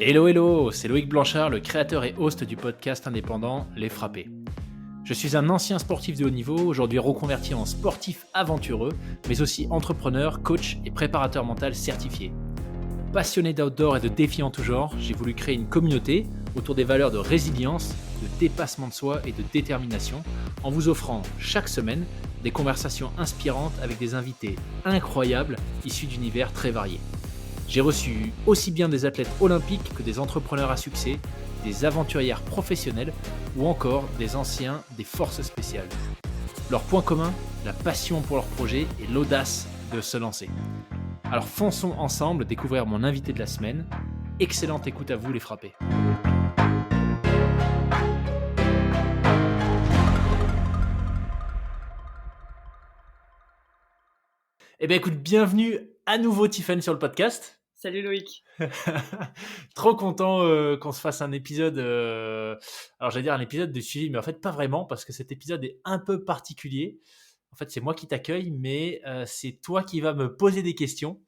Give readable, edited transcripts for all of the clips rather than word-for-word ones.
Hello hello, c'est Loïc Blanchard, le créateur et host du podcast indépendant Les Frappés. Je suis un ancien sportif de haut niveau, aujourd'hui reconverti en sportif aventureux, mais aussi entrepreneur, coach et préparateur mental certifié. Passionné d'outdoor et de défis en tout genre, j'ai voulu créer une communauté autour des valeurs de résilience, de dépassement de soi et de détermination, en vous offrant chaque semaine des conversations inspirantes avec des invités incroyables issus d'univers très variés. J'ai reçu aussi bien des athlètes olympiques que des entrepreneurs à succès, des aventurières professionnelles ou encore des anciens des forces spéciales. Leur point commun, la passion pour leur projet et l'audace de se lancer. Alors fonçons ensemble découvrir mon invité de la semaine. Excellente écoute à vous les frappés. Eh bien écoute, bienvenue à nouveau Tiffany sur le podcast. Salut Loïc. Trop content qu'on se fasse un épisode, alors j'allais dire un épisode de suivi, mais en fait pas vraiment, parce que cet épisode est un peu particulier. En fait c'est moi qui t'accueille, mais c'est toi qui vas me poser des questions.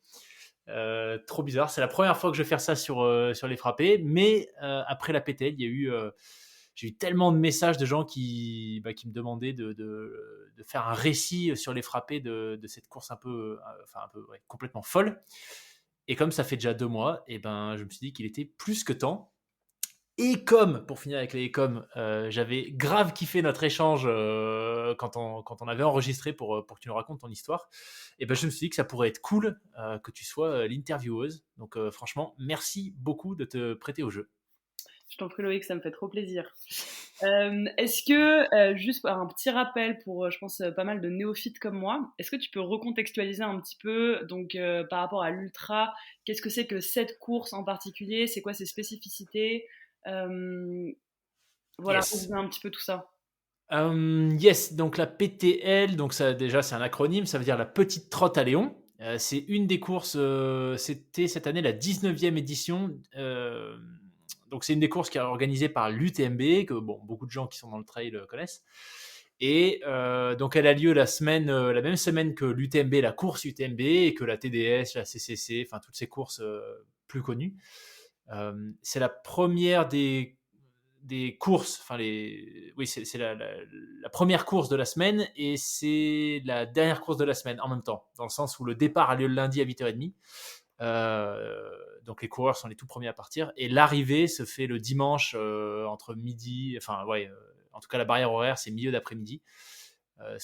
Trop bizarre, c'est la première fois que je vais faire ça sur les frappés, mais après la PTL, j'ai eu tellement de messages de gens qui me demandaient de faire un récit sur les frappés de cette course un peu complètement folle. Et comme ça fait déjà 2 mois, et ben, je me suis dit qu'il était plus que temps. Et comme, pour finir avec les comme, j'avais grave kiffé notre échange quand on avait enregistré pour que tu nous racontes ton histoire, et ben, je me suis dit que ça pourrait être cool que tu sois l'intervieweuse. Donc franchement, merci beaucoup de te prêter au jeu. Je t'en prie Loïc, ça me fait trop plaisir. Est-ce que, juste un petit rappel pour, je pense, pas mal de néophytes comme moi, est-ce que tu peux recontextualiser un petit peu donc, par rapport à l'ultra, qu'est-ce que c'est que cette course en particulier? C'est quoi ses spécificités? Voilà, Yes. on un petit peu tout ça. Yes, donc la PTL, donc ça déjà c'est un acronyme, ça veut dire la petite trotte à Léon. C'est une des courses, c'était cette année la 19e édition. Donc c'est une des courses qui est organisée par l'UTMB, que bon, beaucoup de gens qui sont dans le trail connaissent. Et donc elle a lieu la même semaine que l'UTMB, la course UTMB, et que la TDS, la CCC, enfin toutes ces courses plus connues. C'est la première des courses, c'est la première course de la semaine et c'est la dernière course de la semaine en même temps, dans le sens où le départ a lieu le lundi à 8h30. Donc les coureurs sont les tout premiers à partir et l'arrivée se fait le dimanche entre midi, en tout cas la barrière horaire c'est milieu d'après-midi, un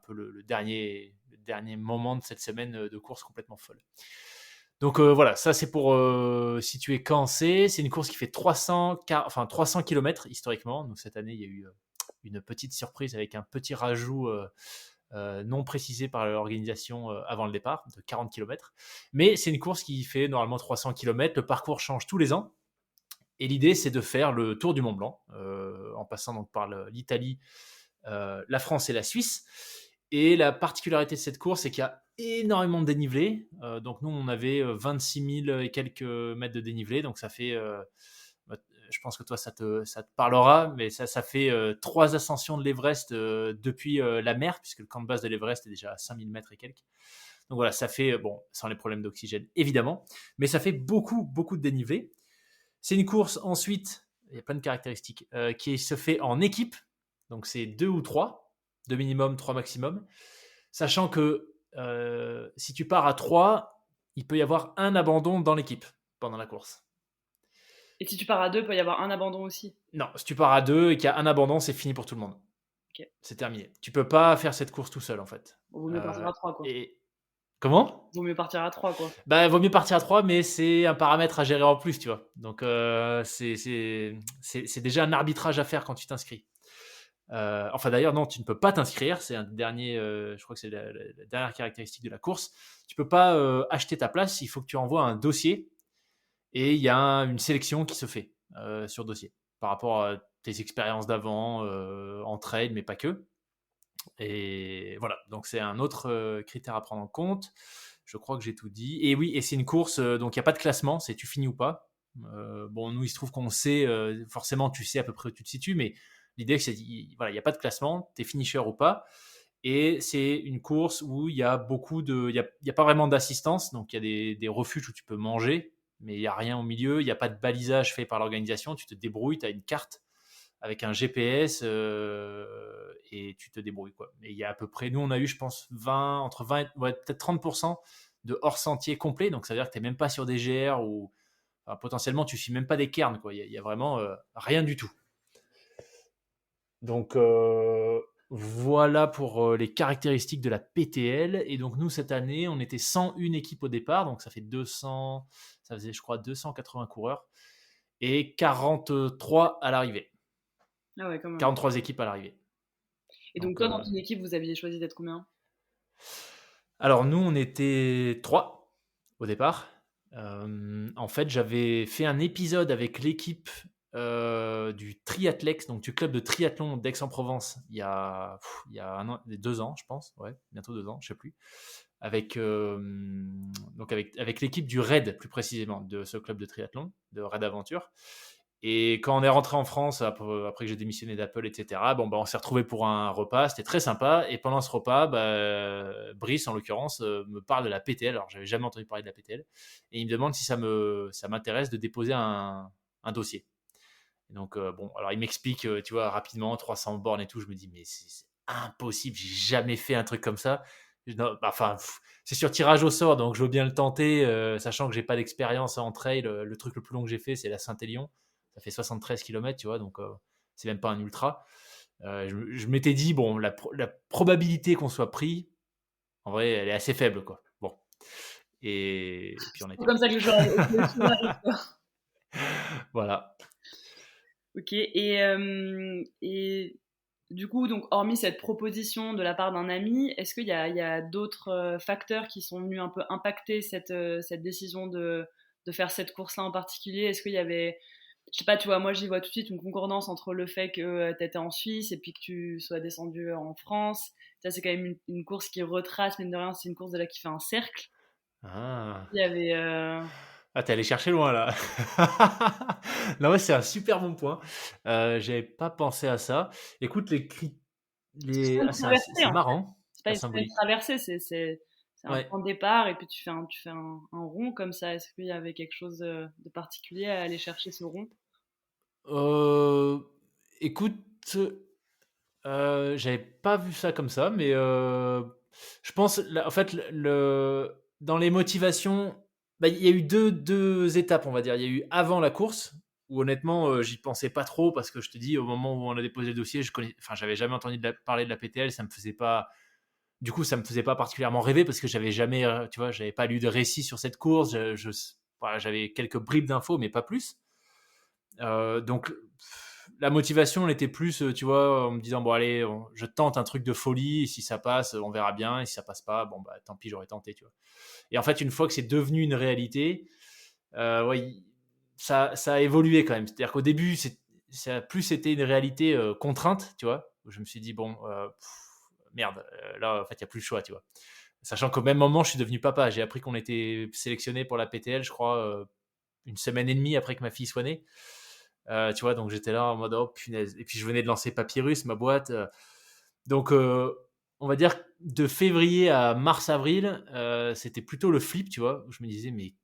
peu le dernier moment de cette semaine de course complètement folle. Donc voilà, ça c'est pour situer quand c'est. C'est une course qui fait 300 km historiquement. Donc cette année, il y a eu une petite surprise avec un petit rajout non précisé par l'organisation avant le départ de 40 km. Mais c'est une course qui fait normalement 300 km. Le parcours change tous les ans. Et l'idée, c'est de faire le tour du Mont Blanc en passant donc par l'Italie, la France et la Suisse. Et la particularité de cette course, c'est qu'il y a énormément de dénivelé. Donc nous, on avait 26 000 et quelques mètres de dénivelé. Donc ça fait, je pense que toi, ça te parlera, mais ça fait 3 ascensions de l'Everest depuis la mer, puisque le camp de base de l'Everest est déjà à 5000 mètres et quelques. Donc voilà, ça fait, bon, sans les problèmes d'oxygène, évidemment, mais ça fait beaucoup, beaucoup de dénivelé. C'est une course ensuite, il y a plein de caractéristiques, qui se fait en équipe. Donc c'est 2 ou 3, 2 minimum, 3 maximum. Sachant que si tu pars à 3, il peut y avoir un abandon dans l'équipe pendant la course. Et si tu pars à 2, il peut y avoir un abandon aussi? Non, si tu pars à 2 et qu'il y a un abandon, c'est fini pour tout le monde. Ok. C'est terminé. Tu peux pas faire cette course tout seul en fait. Vaut mieux partir à 3, quoi. Et comment ? Vaut mieux partir à 3, quoi. Bah, vaut mieux partir à 3, mais c'est un paramètre à gérer en plus, tu vois. Donc, c'est déjà un arbitrage à faire quand tu t'inscris. Enfin, d'ailleurs, non, tu ne peux pas t'inscrire. C'est un dernier, je crois que c'est la dernière caractéristique de la course. Tu peux pas acheter ta place. Il faut que tu envoies un dossier et il y a une sélection qui se fait sur dossier par rapport à tes expériences d'avant en trail, mais pas que. Et voilà, donc c'est un autre critère à prendre en compte. Je crois que j'ai tout dit. Et oui, et c'est une course, donc il n'y a pas de classement, c'est tu finis ou pas. Bon, nous, il se trouve qu'on sait, forcément, tu sais à peu près où tu te situes, mais l'idée, c'est, voilà, il n'y a pas de classement, tu es finisher ou pas. Et c'est une course où il y a beaucoup de, il y a pas vraiment d'assistance, donc il y a des refuges où tu peux manger, mais il y a rien au milieu. Il n'y a pas de balisage fait par l'organisation. Tu te débrouilles, tu as une carte avec un GPS et tu te débrouilles quoi. Et il y a à peu près, nous on a eu je pense 20, entre 20 ouais, peut-être 30% de hors sentier complet, donc ça veut dire que tu n'es même pas sur des GR ou enfin, potentiellement tu suis même pas des cairns quoi. Il y a vraiment rien du tout. Donc voilà pour les caractéristiques de la PTL. Et donc nous cette année on était 101 équipes au départ, donc ça fait 200, ça faisait je crois 280 coureurs et 43 à l'arrivée. Ah ouais, quand même. 43 équipes à l'arrivée. Et donc Donc, toi, dans ton équipe, vous aviez choisi d'être combien? alors nous, on était trois au départ. En fait, j'avais fait un épisode avec l'équipe du Triathlex, donc du club de triathlon d'Aix-en-Provence, il y a 2 ans, je pense, ouais, bientôt 2 ans, je sais plus, avec, donc avec l'équipe du RAID, plus précisément, de ce club de triathlon, de RAID Aventure. Et quand on est rentré en France, après que j'ai démissionné d'Apple, etc., bon, bah, on s'est retrouvé pour un repas, c'était très sympa. Et pendant ce repas, bah, Brice, en l'occurrence, me parle de la PTL. Alors, j'avais jamais entendu parler de la PTL. Et il me demande si ça m'intéresse de déposer un dossier. Et donc, bon, alors il m'explique, tu vois, rapidement, 300 bornes et tout. Je me dis, mais c'est impossible, j'ai jamais fait un truc comme ça. Non, bah, enfin, c'est sur tirage au sort, donc je veux bien le tenter, sachant que j'ai pas d'expérience en trail. Le truc le plus long que j'ai fait, c'est la Saint-Élion. Ça fait 73 km, tu vois, donc c'est même pas un ultra. Je m'étais dit, bon, la probabilité qu'on soit pris, en vrai, elle est assez faible, quoi. Bon. Et puis on a C'est été comme pris. ça que les choses arrivent, quoi. Voilà. Ok. Et du coup, donc, hormis cette proposition de la part d'un ami, est-ce qu'il y a d'autres facteurs qui sont venus un peu impacter cette décision de faire cette course-là en particulier? Est-ce qu'il y avait, je sais pas, tu vois, moi j'y vois tout de suite une concordance entre le fait que tu étais en Suisse et puis que tu sois descendu en France. Ça, c'est quand même une course qui retrace, mine de rien, c'est une course de là qui fait un cercle. Ah. Il y avait. Ah, t'es allé chercher loin là. Non, ouais, c'est un super bon point. J'avais pas pensé à ça. Écoute, C'est pas une ah, traversée c'est en fait. marrant, C'est la pas une symbolique. traversée, c'est un Ouais. point de départ et puis tu fais un rond comme ça. Est-ce qu'il y avait quelque chose de particulier à aller chercher ce rond? Euh, Écoute, j'avais pas vu ça comme ça, mais je pense, en fait, dans les motivations, bah, il y a eu deux étapes, on va dire. Il y a eu avant la course, où honnêtement, j'y pensais pas trop, parce que je te dis, au moment où on a déposé le dossier, enfin, j'avais jamais entendu parler de la PTL, ça me faisait pas, du coup, ça me faisait pas particulièrement rêver, parce que j'avais jamais, tu vois, j'avais pas lu de récit sur cette course, voilà, j'avais quelques bribes d'infos, mais pas plus. Donc la motivation elle était plus, tu vois, en me disant bon allez, je tente un truc de folie, et si ça passe, on verra bien, et si ça passe pas, bon bah tant pis, j'aurais tenté, tu vois. Et en fait, une fois que c'est devenu une réalité, ouais, ça a évolué quand même. C'est-à-dire qu'au début, ça a plus été une réalité contrainte, tu vois, où je me suis dit bon, merde, là en fait il y a plus le choix, tu vois. Sachant qu'au même moment, je suis devenu papa. J'ai appris qu'on était sélectionné pour la PTL, je crois, une semaine et demie après que ma fille soit née. Tu vois, donc j'étais là en mode oh punaise. Et puis je venais de lancer Papyrus, ma boîte. Donc on va dire de février à mars-avril, c'était plutôt le flip, tu vois, où je me disais mais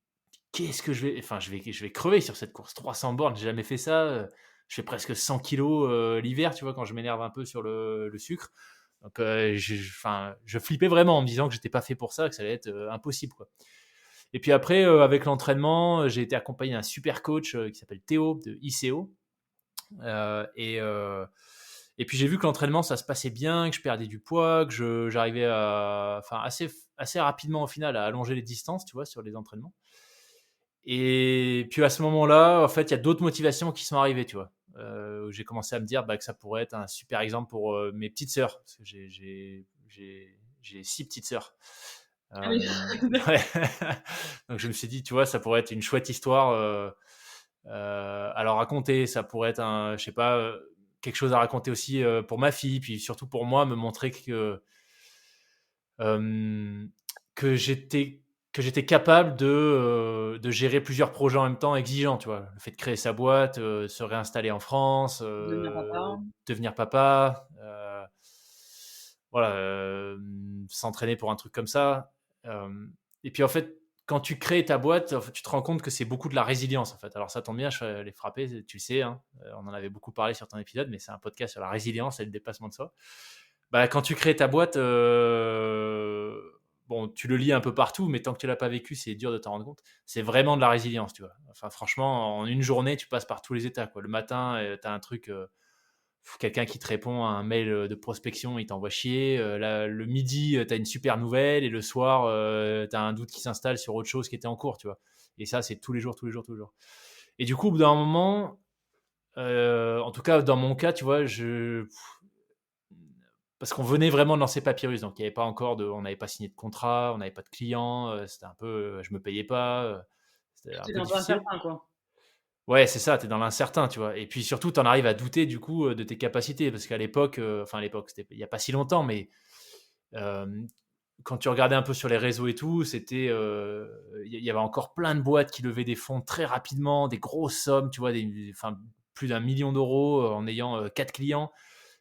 qu'est-ce que je vais. Enfin, je vais crever sur cette course. 300 bornes, j'ai jamais fait ça. Je fais presque 100 kilos l'hiver, tu vois, quand je m'énerve un peu sur le sucre. Donc enfin, je flippais vraiment en me disant que j'étais pas fait pour ça, que ça allait être impossible, quoi. Et puis après, avec l'entraînement, j'ai été accompagné d'un super coach qui s'appelle Théo de ICO. Euh, et, euh, et puis j'ai vu que l'entraînement, ça se passait bien, que je perdais du poids, que j'arrivais enfin, assez rapidement au final à allonger les distances, tu vois, sur les entraînements. Et puis à ce moment-là, en fait, il y a d'autres motivations qui sont arrivées, tu vois. Où j'ai commencé à me dire bah, que ça pourrait être un super exemple pour mes petites sœurs, parce que j'ai 6 petites sœurs. Ah oui. Ouais. Donc je me suis dit, tu vois, ça pourrait être une chouette histoire à leur raconter. Ça pourrait être je sais pas, quelque chose à raconter aussi pour ma fille, puis surtout pour moi, me montrer euh, que j'étais que j'étais capable de gérer plusieurs projets en même temps exigeants, tu vois. Le fait de créer sa boîte, se réinstaller en France, Devenir papa. devenir papa. voilà, s'entraîner pour un truc comme ça. Et puis en fait, quand tu crées ta boîte, en fait, tu te rends compte que c'est beaucoup de la résilience en fait. Alors ça tombe bien, je fais les frapper, tu le sais, hein, on en avait beaucoup parlé sur ton épisode, mais c'est un podcast sur la résilience et le dépassement de soi. Bah, quand tu crées ta boîte, bon, tu le lis un peu partout, mais tant que tu l'as pas vécu, c'est dur de t'en rendre compte. C'est vraiment de la résilience, tu vois. Enfin, franchement, en une journée, tu passes par tous les états, quoi. Le matin, tu as un truc, quelqu'un qui te répond à un mail de prospection, il t'envoie chier. Le midi, tu as une super nouvelle, et le soir, tu as un doute qui s'installe sur autre chose qui était en cours, tu vois. Et ça, c'est tous les jours, tous les jours, tous les jours. Et du coup, au bout d'un moment, en tout cas, dans mon cas, tu vois, parce qu'on venait vraiment de lancer Papyrus, donc il y avait pas encore on n'avait pas signé de contrat, on n'avait pas de clients, c'était un peu, je me payais pas, c'était un Tout est peu un peu difficile. incertain, quoi. Ouais, c'est ça, tu es dans l'incertain, tu vois. Et puis surtout, tu en arrives à douter du coup de tes capacités, parce qu'à l'époque, enfin à l'époque, c'était il y a pas si longtemps, mais euh, quand tu regardais un peu sur les réseaux et tout, c'était, il y avait encore plein de boîtes qui levaient des fonds très rapidement, des grosses sommes, tu vois, enfin, plus d'1 million d'euros en ayant 4 clients.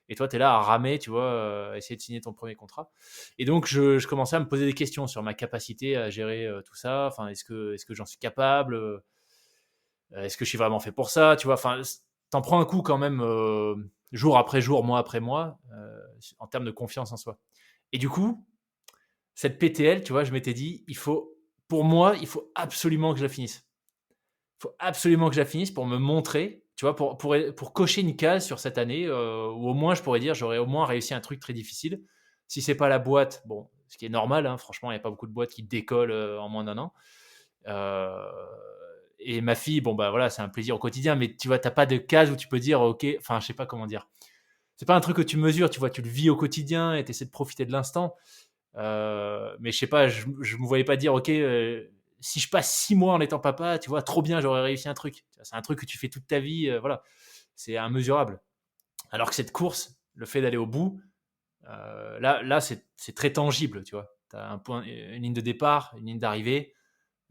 Et toi, tu es là à ramer, tu vois, à essayer de signer ton premier contrat. Et donc, je commençais à me poser des questions sur ma capacité à gérer tout ça. Enfin, est-ce que j'en suis capable? Est-ce que je suis vraiment fait pour ça? Tu vois, enfin, t'en prends un coup quand même, jour après jour, mois après mois, en termes de confiance en soi. Et du coup, cette PTL, tu vois, je m'étais dit, pour moi, il faut absolument que je la finisse. Il faut absolument que je la finisse pour me montrer, tu vois, pour cocher une case sur cette année, où au moins je pourrais dire, j'aurais au moins réussi un truc très difficile. Si c'est pas la boîte, bon, ce qui est normal, hein, franchement, il n'y a pas beaucoup de boîtes qui décollent en moins d'1 an. Euh, et ma fille, bon, bah voilà, c'est un plaisir au quotidien, mais tu vois, t'as pas de case où tu peux dire, ok, enfin, je sais pas comment dire. C'est pas un truc que tu mesures, tu vois, tu le vis au quotidien et tu essaies de profiter de l'instant. Mais je sais pas, je me voyais pas dire, ok, si je passe 6 mois en étant papa, tu vois, trop bien, j'aurais réussi un truc. C'est un truc que tu fais toute ta vie, voilà, c'est immesurable. Alors que cette course, le fait d'aller au bout, là c'est très tangible, tu vois. Tu as un point, une ligne de départ, une ligne d'arrivée,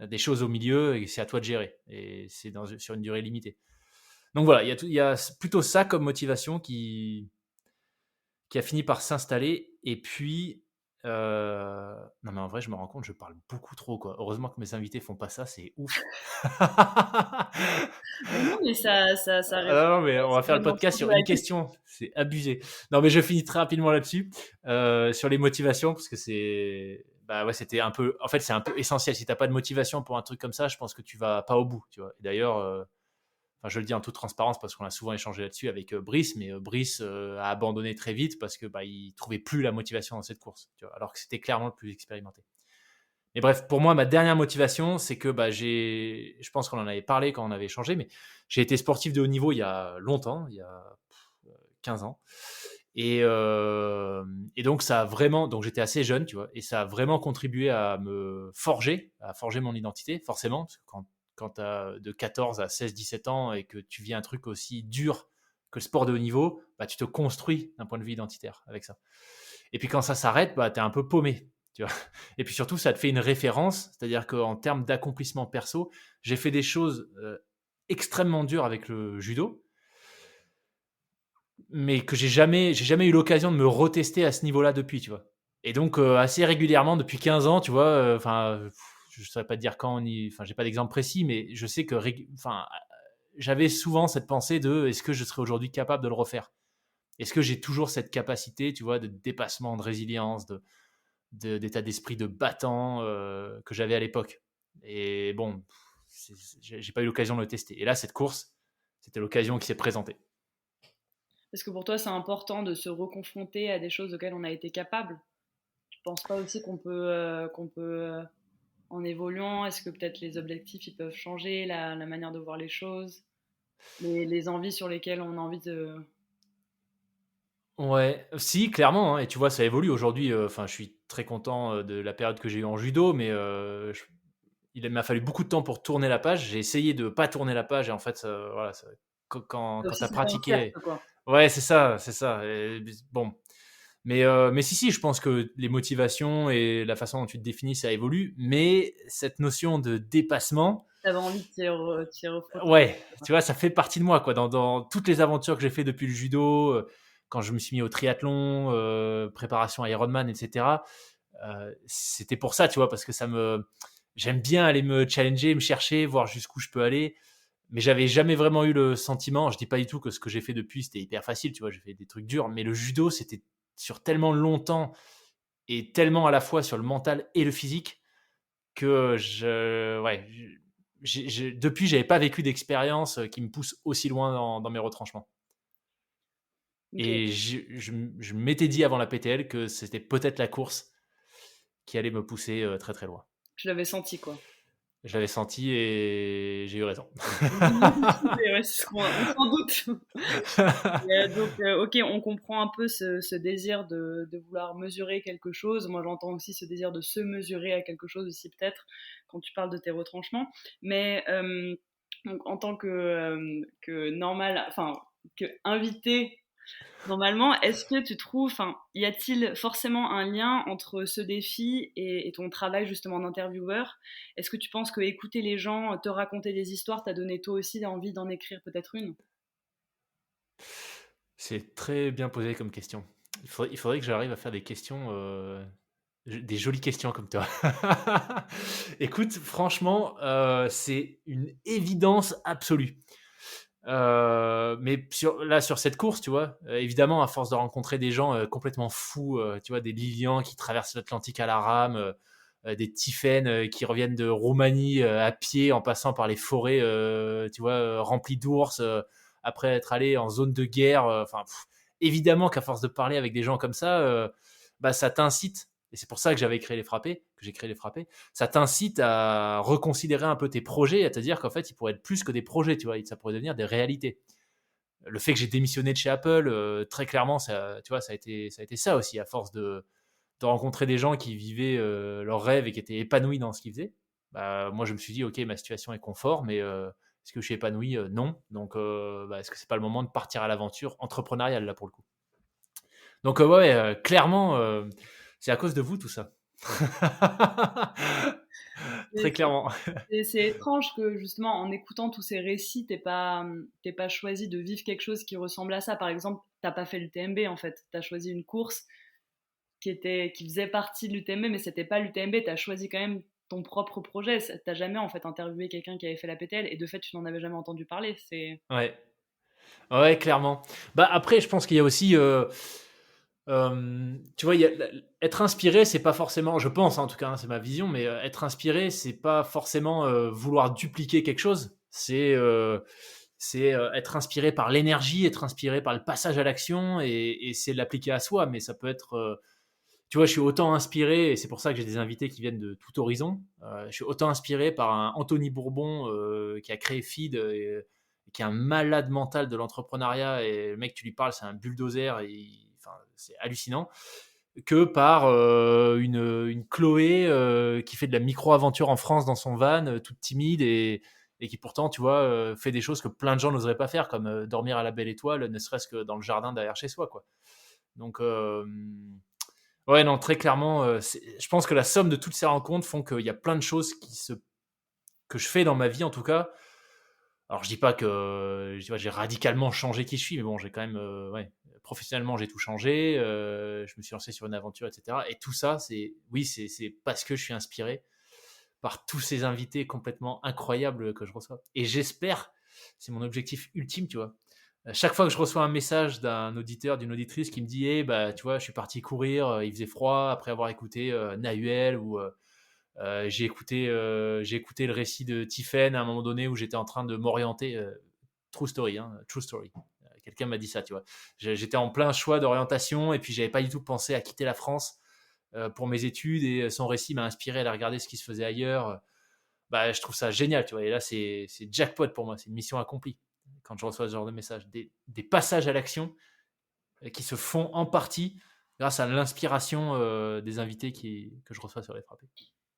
des choses au milieu, et c'est à toi de gérer. Et c'est sur une durée limitée. Donc voilà, il y a plutôt ça comme motivation qui a fini par s'installer. Et puis, non mais en vrai, je me rends compte, je parle beaucoup trop, quoi. Heureusement que mes invités font pas ça, c'est ouf. Non, mais ça répond Non, mais on va faire le vraiment podcast plutôt sur à la une question. question, c'est abusé. Non, mais je finis très rapidement là-dessus, sur les motivations, parce que c'est, bah ouais, c'était un peu, en fait, c'est un peu essentiel. Si t'as pas de motivation pour un truc comme ça, je pense que tu vas pas au bout, tu vois. Et d'ailleurs, enfin, je le dis en toute transparence parce qu'on a souvent échangé là-dessus avec Brice, mais Brice a abandonné très vite parce que bah, il trouvait plus la motivation dans cette course, tu vois, alors que c'était clairement le plus expérimenté. Mais bref, pour moi, ma dernière motivation, c'est que bah, je pense qu'on en avait parlé quand on avait échangé, mais j'ai été sportif de haut niveau il y a longtemps, il y a 15 ans. Et donc, ça a vraiment, donc j'étais assez jeune, tu vois, et ça a vraiment contribué à à forger mon identité, forcément, parce que quand tu as de 14 à 16, 17 ans et que tu vis un truc aussi dur que le sport de haut niveau, bah, tu te construis d'un point de vue identitaire avec ça. Et puis quand ça s'arrête, bah, tu es un peu paumé. Tu vois. Et puis surtout, ça te fait une référence, c'est-à-dire qu'en termes d'accomplissement perso, j'ai fait des choses extrêmement dures avec le judo, mais que j'ai jamais eu l'occasion de me retester à ce niveau-là depuis, tu vois. Et donc assez régulièrement depuis 15 ans, tu vois, enfin je ne saurais pas te dire quand enfin j'ai pas d'exemple précis, mais je sais que enfin j'avais souvent cette pensée de est-ce que je serais aujourd'hui capable de le refaire? Est-ce que j'ai toujours cette capacité, tu vois, de dépassement, de résilience, d'état d'esprit de battant que j'avais à l'époque? Et bon, j'ai pas eu l'occasion de le tester. Et là, cette course, c'était l'occasion qui s'est présentée. Est-ce que pour toi, c'est important de se reconfronter à des choses auxquelles on a été capable? Tu penses pas aussi en évoluant, est-ce que peut-être les objectifs ils peuvent changer, la manière de voir les choses, les envies sur lesquelles on a envie de. Ouais, si, clairement, hein, et tu vois, ça évolue aujourd'hui. Enfin, je suis très content de la période que j'ai eue en judo, mais il m'a fallu beaucoup de temps pour tourner la page. J'ai essayé de pas tourner la page, et en fait, voilà, Ça quand tu aussi, as c'est un pratiqué. cercle, quoi. Ouais, c'est ça, c'est ça. Bon, mais si, je pense que les motivations et la façon dont tu te définis, ça évolue, mais cette notion de dépassement, T'avais envie de t'y refrotter. ouais, tu vois, ça fait partie de moi, quoi. Dans toutes les aventures que j'ai fait depuis le judo, quand je me suis mis au triathlon, préparation Ironman, etc., c'était pour ça, tu vois, parce que j'aime bien aller me challenger, me chercher, voir jusqu'où je peux aller. Mais j'avais jamais vraiment eu le sentiment, je dis pas du tout que ce que j'ai fait depuis c'était hyper facile, tu vois, j'ai fait des trucs durs, mais le judo c'était sur tellement longtemps et tellement à la fois sur le mental et le physique que ouais, depuis j'avais pas vécu d'expérience qui me pousse aussi loin dans mes retranchements. Ok, Et je m'étais dit avant la PTL que c'était peut-être la course qui allait me pousser très très loin. tu l'avais senti quoi. Je l'avais senti et j'ai eu raison. Ouais, c'est ce on s'en doute. Donc, ok, on comprend un peu ce désir de vouloir mesurer quelque chose. Moi, j'entends aussi ce désir de se mesurer à quelque chose aussi, peut-être, quand tu parles de tes retranchements. Mais donc, en tant que normal, enfin, que invité, normalement, est-ce que tu trouves, enfin, y a-t-il forcément un lien entre ce défi et ton travail justement d'intervieweur? Est-ce que tu penses que écouter les gens te raconter des histoires t'a donné toi aussi envie d'en écrire peut-être une? C'est très bien posé comme question. Il faudrait que j'arrive à faire des questions, des jolies questions comme toi. Écoute, franchement, c'est une évidence absolue. Mais sur cette course, tu vois, évidemment, à force de rencontrer des gens complètement fous, tu vois, des Lilians qui traversent l'Atlantique à la rame, des Tiffen qui reviennent de Roumanie à pied en passant par les forêts, tu vois, remplies d'ours, après être allé en zone de guerre. Enfin, évidemment qu'à force de parler avec des gens comme ça, bah, ça t'incite. Et c'est pour ça que j'ai créé les frappés. Ça t'incite à reconsidérer un peu tes projets et à te dire qu'en fait, ils pourraient être plus que des projets, tu vois, ça pourrait devenir des réalités. Le fait que j'ai démissionné de chez Apple, très clairement, ça, tu vois, ça a été ça aussi, à force de rencontrer des gens qui vivaient leurs rêves et qui étaient épanouis dans ce qu'ils faisaient. Bah, moi, je me suis dit, ok, ma situation est confort, mais est-ce que je suis épanoui? Non. Donc, bah, est-ce que c'est pas le moment de partir à l'aventure entrepreneuriale là pour le coup? Donc, ouais, clairement, c'est à cause de vous tout ça. Très C'est clairement. c'est étrange que justement en écoutant tous ces récits, t'aies pas choisi de vivre quelque chose qui ressemble à ça. Par exemple, t'as pas fait l'UTMB en fait. T'as choisi une course qui faisait partie de l'UTMB, mais c'était pas l'UTMB. T'as choisi quand même ton propre projet. T'as jamais en fait interviewé quelqu'un qui avait fait la PTL et de fait tu n'en avais jamais entendu parler. C'est Ouais. Ouais, clairement. Bah après, je pense qu'il y a aussi, tu vois, être inspiré, c'est pas forcément, je pense en tout cas, hein, c'est ma vision, mais être inspiré, c'est pas forcément vouloir dupliquer quelque chose. C'est être inspiré par l'énergie, être inspiré par le passage à l'action et c'est l'appliquer à soi. Mais ça peut être, tu vois, je suis autant inspiré, et c'est pour ça que j'ai des invités qui viennent de tout horizon. Je suis autant inspiré par un Anthony Bourbon qui a créé Feed, qui est un malade mental de l'entrepreneuriat. Et le mec, tu lui parles, c'est un bulldozer, enfin, c'est hallucinant. Que par une Chloé qui fait de la micro-aventure en France dans son van, toute timide et qui pourtant, tu vois, fait des choses que plein de gens n'oseraient pas faire, comme dormir à la belle étoile, ne serait-ce que dans le jardin derrière chez soi, quoi. Donc, ouais, non, très clairement, je pense que la somme de toutes ces rencontres font qu'il y a plein de choses que je fais dans ma vie, en tout cas. Alors, je dis pas que j'ai radicalement changé qui je suis, mais bon, j'ai quand même, ouais, professionnellement, j'ai tout changé. Je me suis lancé sur une aventure, etc. Et tout ça, oui, c'est parce que je suis inspiré par tous ces invités complètement incroyables que je reçois. Et j'espère, c'est mon objectif ultime, tu vois. Chaque fois que je reçois un message d'un auditeur, d'une auditrice qui me dit, bah, tu vois, je suis parti courir, il faisait froid après avoir écouté Nahuel ou j'ai écouté le récit de Tiffen à un moment donné où j'étais en train de m'orienter. True story, hein, true story. Quelqu'un m'a dit ça, tu vois. J'étais en plein choix d'orientation et puis j'avais pas du tout pensé à quitter la France pour mes études et son récit m'a inspiré à aller regarder ce qui se faisait ailleurs. Bah, je trouve ça génial, tu vois. Et là, c'est jackpot pour moi, c'est une mission accomplie quand je reçois ce genre de message. Des passages à l'action qui se font en partie grâce à l'inspiration des invités que je reçois sur les frappés.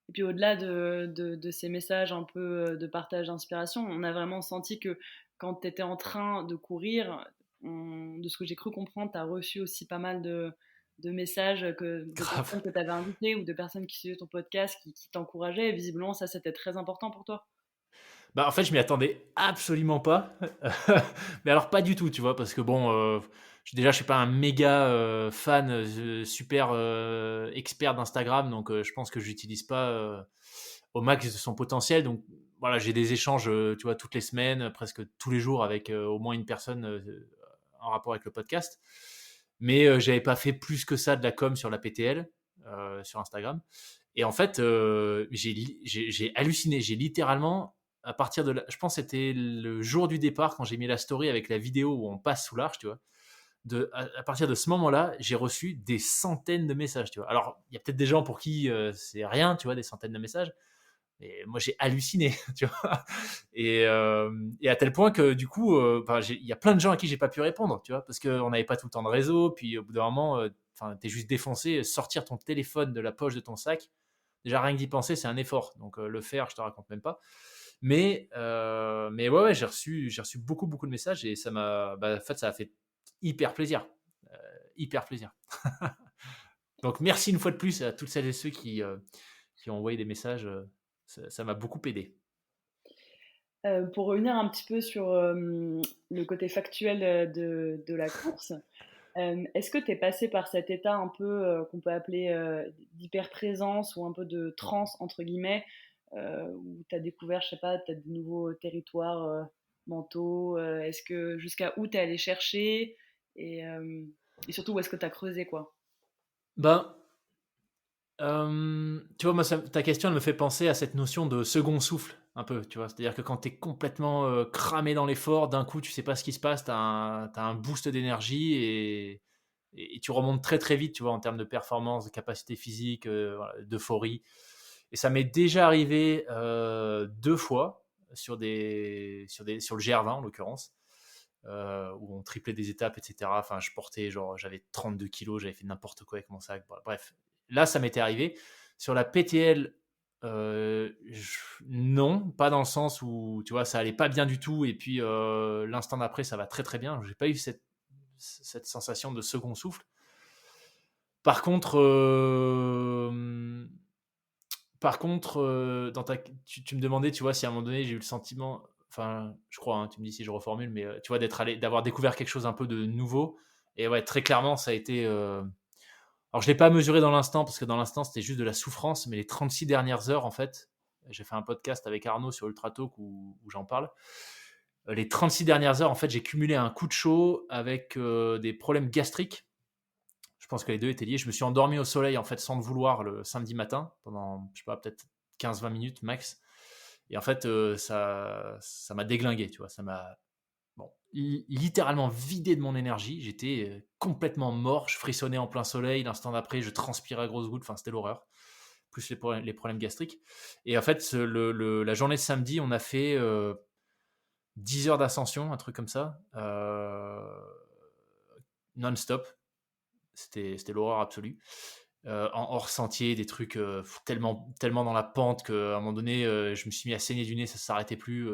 et puis au-delà de ces messages un peu de partage d'inspiration, on a vraiment senti que quand tu étais en train de courir, de ce que j'ai cru comprendre, tu as reçu aussi pas mal de messages de Grave. personnes que tu avais invitées ou de personnes qui suivaient ton podcast qui t'encourageaient. Et visiblement, ça, c'était très important pour toi. Bah, en fait, je m'y attendais absolument pas. Mais alors pas du tout, tu vois? Parce que bon, Déjà, je suis pas un méga fan, super expert d'Instagram, donc je pense que je l'utilise pas au max de son potentiel. Donc voilà, j'ai des échanges, tu vois, toutes les semaines, presque tous les jours avec au moins une personne en rapport avec le podcast. Mais j'avais pas fait plus que ça de la com sur la PTL sur Instagram. Et en fait, j'ai halluciné. J'ai littéralement, à partir de je pense que c'était le jour du départ, quand j'ai mis la story avec la vidéo où on passe sous l'arche, tu vois. À partir de ce moment-là, j'ai reçu des centaines de messages, tu vois. Alors, il y a peut-être des gens pour qui c'est rien, tu vois, des centaines de messages. Mais moi, j'ai halluciné, tu vois. Et à tel point que, du coup, il y a plein de gens à qui j'ai pas pu répondre, tu vois, parce qu'on n'avait pas tout le temps de réseau. Puis, au bout d'un moment, t'es juste défoncé. Sortir ton téléphone de la poche de ton sac, déjà, rien que d'y penser, c'est un effort. Donc, le faire, je te raconte même pas. Mais ouais, j'ai reçu beaucoup, beaucoup de messages et en fait, ça a fait hyper plaisir. Hyper plaisir. Donc, merci une fois de plus à toutes celles et ceux qui ont envoyé des messages. Ça m'a beaucoup aidé. Pour revenir un petit peu sur le côté factuel de la course, est-ce que tu es passé par cet état un peu qu'on peut appeler d'hyperprésence ou un peu de transe, entre guillemets, où tu as découvert, je sais pas, peut-être de nouveaux territoires mentaux? Est-ce que jusqu'à où tu es allé chercher et, euh, et surtout où est-ce que tu as creusé, quoi? Ben, tu vois, moi, ta question, elle me fait penser à cette notion de second souffle, un peu, tu vois. C'est-à-dire que quand tu es complètement cramé dans l'effort, d'un coup, tu sais pas ce qui se passe, t'as un boost d'énergie et tu remontes très très vite, tu vois, en termes de performance, de capacité physique, voilà, d'euphorie. Et ça m'est déjà arrivé 2 fois sur le GR20 en l'occurrence, où on triplait des étapes, etc. Enfin, j'avais 32 kilos, j'avais fait n'importe quoi avec mon sac. Bref, là, ça m'était arrivé. Sur la PTL, non, pas dans le sens où, tu vois, ça allait pas bien du tout, et puis l'instant d'après, ça va très très bien. J'ai pas eu cette sensation de second souffle. Par contre, tu me demandais, tu vois, si à un moment donné j'ai eu le sentiment, enfin, je crois, hein, tu me dis si je reformule, mais tu vois, d'avoir découvert quelque chose un peu de nouveau. Et ouais, très clairement, ça a été. Alors, je l'ai pas mesuré dans l'instant parce que dans l'instant c'était juste de la souffrance, mais les 36 dernières heures, en fait, j'ai fait un podcast avec Arnaud sur Ultra Talk où j'en parle. Les 36 dernières heures, en fait, j'ai cumulé un coup de chaud avec des problèmes gastriques. Je pense que les deux étaient liés. Je me suis endormi au soleil, en fait, sans le vouloir, le samedi matin, pendant, je sais pas, peut-être 15-20 minutes max. Et en fait, ça m'a déglingué, tu vois. Ça m'a littéralement vidé de mon énergie. J'étais complètement mort. Je frissonnais en plein soleil. L'instant d'après, je transpirais à grosses gouttes. Enfin, c'était l'horreur. Plus les problèmes gastriques. Et en fait, la journée de samedi, on a fait 10 heures d'ascension, un truc comme ça, non-stop. C'était l'horreur absolue. En hors sentier, des trucs tellement, tellement dans la pente qu'à un moment donné, je me suis mis à saigner du nez, ça s'arrêtait plus.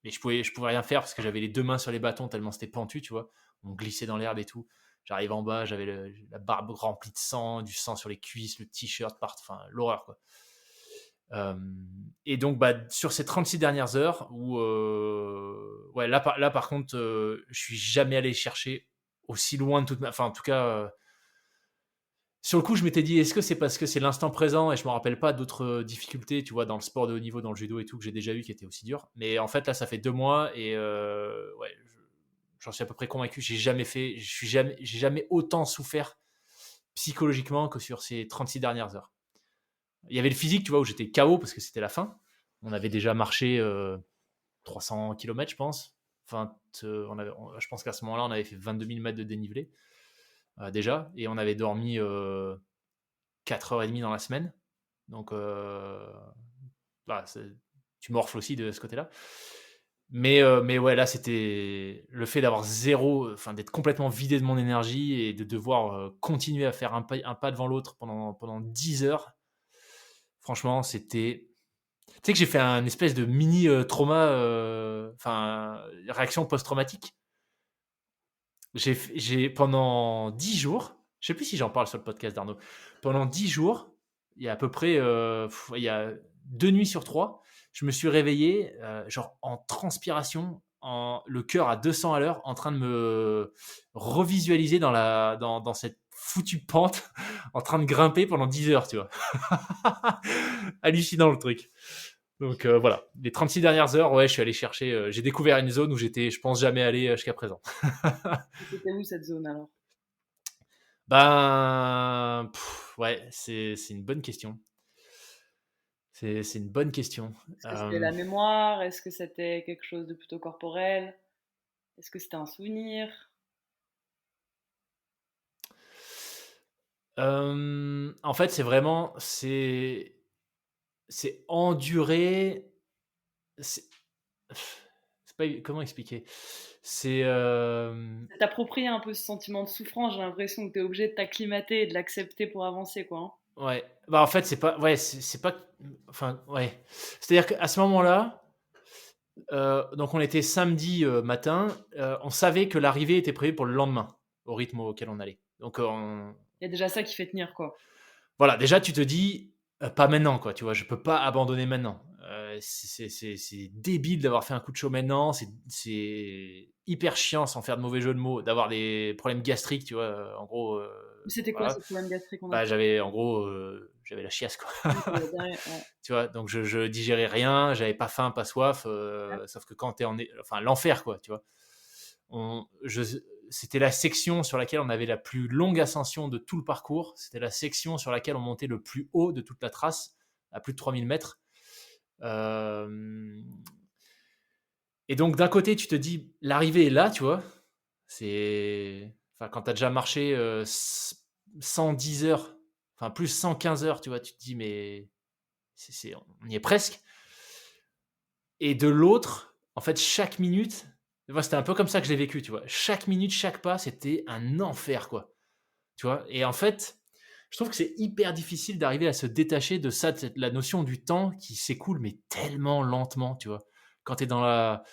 Mais je pouvais rien faire parce que j'avais les deux mains sur les bâtons tellement c'était pentu, tu vois. On glissait dans l'herbe et tout. J'arrive en bas, j'avais la barbe remplie de sang, du sang sur les cuisses, le t-shirt, enfin l'horreur, quoi. Et donc, sur ces 36 dernières heures, où, ouais, là, par contre, je suis jamais allé chercher aussi loin de toute ma. Enfin, en tout cas, sur le coup, je m'étais dit, est-ce que c'est parce que c'est l'instant présent et je me rappelle pas d'autres difficultés, tu vois, dans le sport de haut niveau, dans le judo et tout, que j'ai déjà eu qui étaient aussi durs. Mais en fait, là, ça fait 2 mois et ouais, j'en suis à peu près convaincu. J'ai jamais autant souffert psychologiquement que sur ces 36 dernières heures. Il y avait le physique, tu vois, où j'étais KO parce que c'était la fin. On avait déjà marché 300 km, je pense. Enfin, je pense qu'à ce moment-là, on avait fait 22 000 mètres de dénivelé déjà. Et on avait dormi 4h30 dans la semaine. Donc, bah, tu morfles aussi de ce côté-là. Mais ouais, là, c'était le fait d'avoir zéro, enfin, d'être complètement vidé de mon énergie et de devoir continuer à faire un pas devant l'autre pendant 10 heures. Franchement, c'était. Tu sais que j'ai fait un espèce de mini trauma, enfin, réaction post-traumatique. Pendant 10 jours, je sais plus si j'en parle sur le podcast d'Arnaud, pendant 10 jours, il y a à peu près, il y a 2 nuits sur 3, je me suis réveillé, genre en transpiration, le cœur à 200 à l'heure, en train de me revisualiser dans cette foutue pente, en train de grimper pendant 10 heures, tu vois. Hallucinant le truc. Donc voilà, les 36 dernières heures, ouais, je suis allé chercher, j'ai découvert une zone où j'étais, je pense, jamais allé jusqu'à présent. C'était où cette zone alors? Ben, ouais, c'est une bonne question. C'est une bonne question. Est-ce que c'était la mémoire? Est-ce que c'était quelque chose de plutôt corporel? Est-ce que c'était un souvenir? En fait, c'est vraiment, c'est endurer. C'est pas, comment expliquer. C'est T'approprier un peu ce sentiment de souffrance, j'ai l'impression que t'es obligé de t'acclimater et de l'accepter pour avancer, quoi. Hein. ouais. Bah en fait, c'est pas, ouais, c'est pas, enfin, ouais. C'est-à-dire qu'à ce moment-là, donc on était samedi matin, on savait que l'arrivée était prévue pour le lendemain, au rythme auquel on allait. Donc Il y a déjà ça qui fait tenir, quoi. voilà, déjà tu te dis pas maintenant, quoi. Tu vois, je peux pas abandonner maintenant. C'est débile d'avoir fait un coup de chaud maintenant. C'est hyper chiant, sans faire de mauvais jeu de mots, d'avoir des problèmes gastriques, tu vois. En gros, C'était quoi voilà. ce problème gastrique qu'on a? Bah j'avais, en gros, j'avais la chiasse, quoi. Oui, ça va derrière, ouais. Tu vois, donc je digérais rien, j'avais pas faim, pas soif, sauf que quand t'es enfin l'enfer, quoi, tu vois. C'était la section sur laquelle on avait la plus longue ascension de tout le parcours, c'était la section sur laquelle on montait le plus haut de toute la trace, à plus de 3000 mètres. Et donc d'un côté, tu te dis, l'arrivée est là, tu vois, enfin, quand t'as déjà marché 110 heures, enfin plus 115 heures, tu vois, tu te dis, mais on y est presque. Et de l'autre, en fait, chaque minute, moi, c'était un peu comme ça que je l'ai vécu, tu vois. Chaque minute, chaque pas, c'était un enfer, quoi. Tu vois. Et en fait, je trouve que c'est hyper difficile d'arriver à se détacher de ça, de la notion du temps qui s'écoule, mais tellement lentement, tu vois. Quand tu es dans la.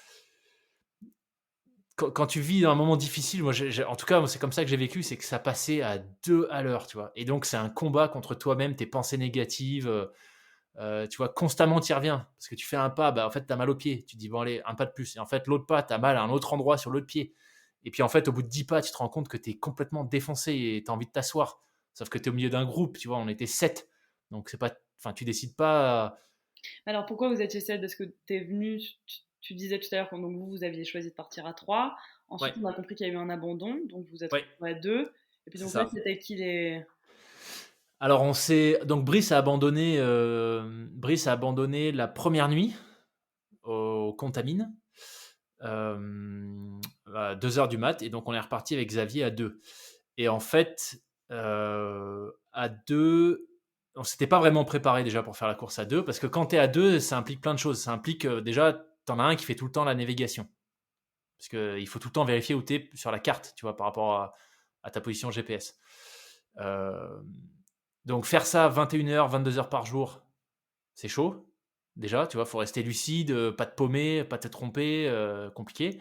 Quand tu vis dans un moment difficile, moi, en tout cas, moi, c'est comme ça que j'ai vécu, c'est que ça passait à 2 à l'heure, tu vois. Et donc, c'est un combat contre toi-même, tes pensées négatives. Tu vois, constamment tu y reviens. Parce que tu fais un pas, bah, en fait, tu as mal au pied. Tu te dis, bon, allez, un pas de plus. Et en fait, l'autre pas, tu as mal à un autre endroit sur l'autre pied. Et puis, en fait, au bout de 10 pas, tu te rends compte que tu es complètement défoncé et tu as envie de t'asseoir. Sauf que tu es au milieu d'un groupe, tu vois, on était 7. Donc, c'est pas. Enfin, tu décides pas. Alors pourquoi vous étiez sept? Parce que t'es venu, tu disais tout à l'heure que donc vous aviez choisi de partir à 3. Ouais, Ensuite, on a compris qu'il y a eu un abandon, donc vous êtes ouais, retrouvés à 2. Et puis c'est donc là, ça. c'était qui les... Alors, on s'est. Donc, Brice a abandonné la première nuit au Contamine. À 2 heures du mat. Et donc, on est reparti avec Xavier à 2. Et en fait, à 2, on s'était pas vraiment préparé déjà pour faire la course à 2, parce que quand tu es à 2, ça implique plein de choses. Ça implique déjà, tu en as un qui fait tout le temps la navigation. Parce qu'il faut tout le temps vérifier où tu es sur la carte, tu vois, par rapport à ta position GPS. Euh, donc faire ça 21h, 22h par jour, c'est chaud. Déjà, tu vois, faut rester lucide, pas te paumer, pas te tromper, compliqué.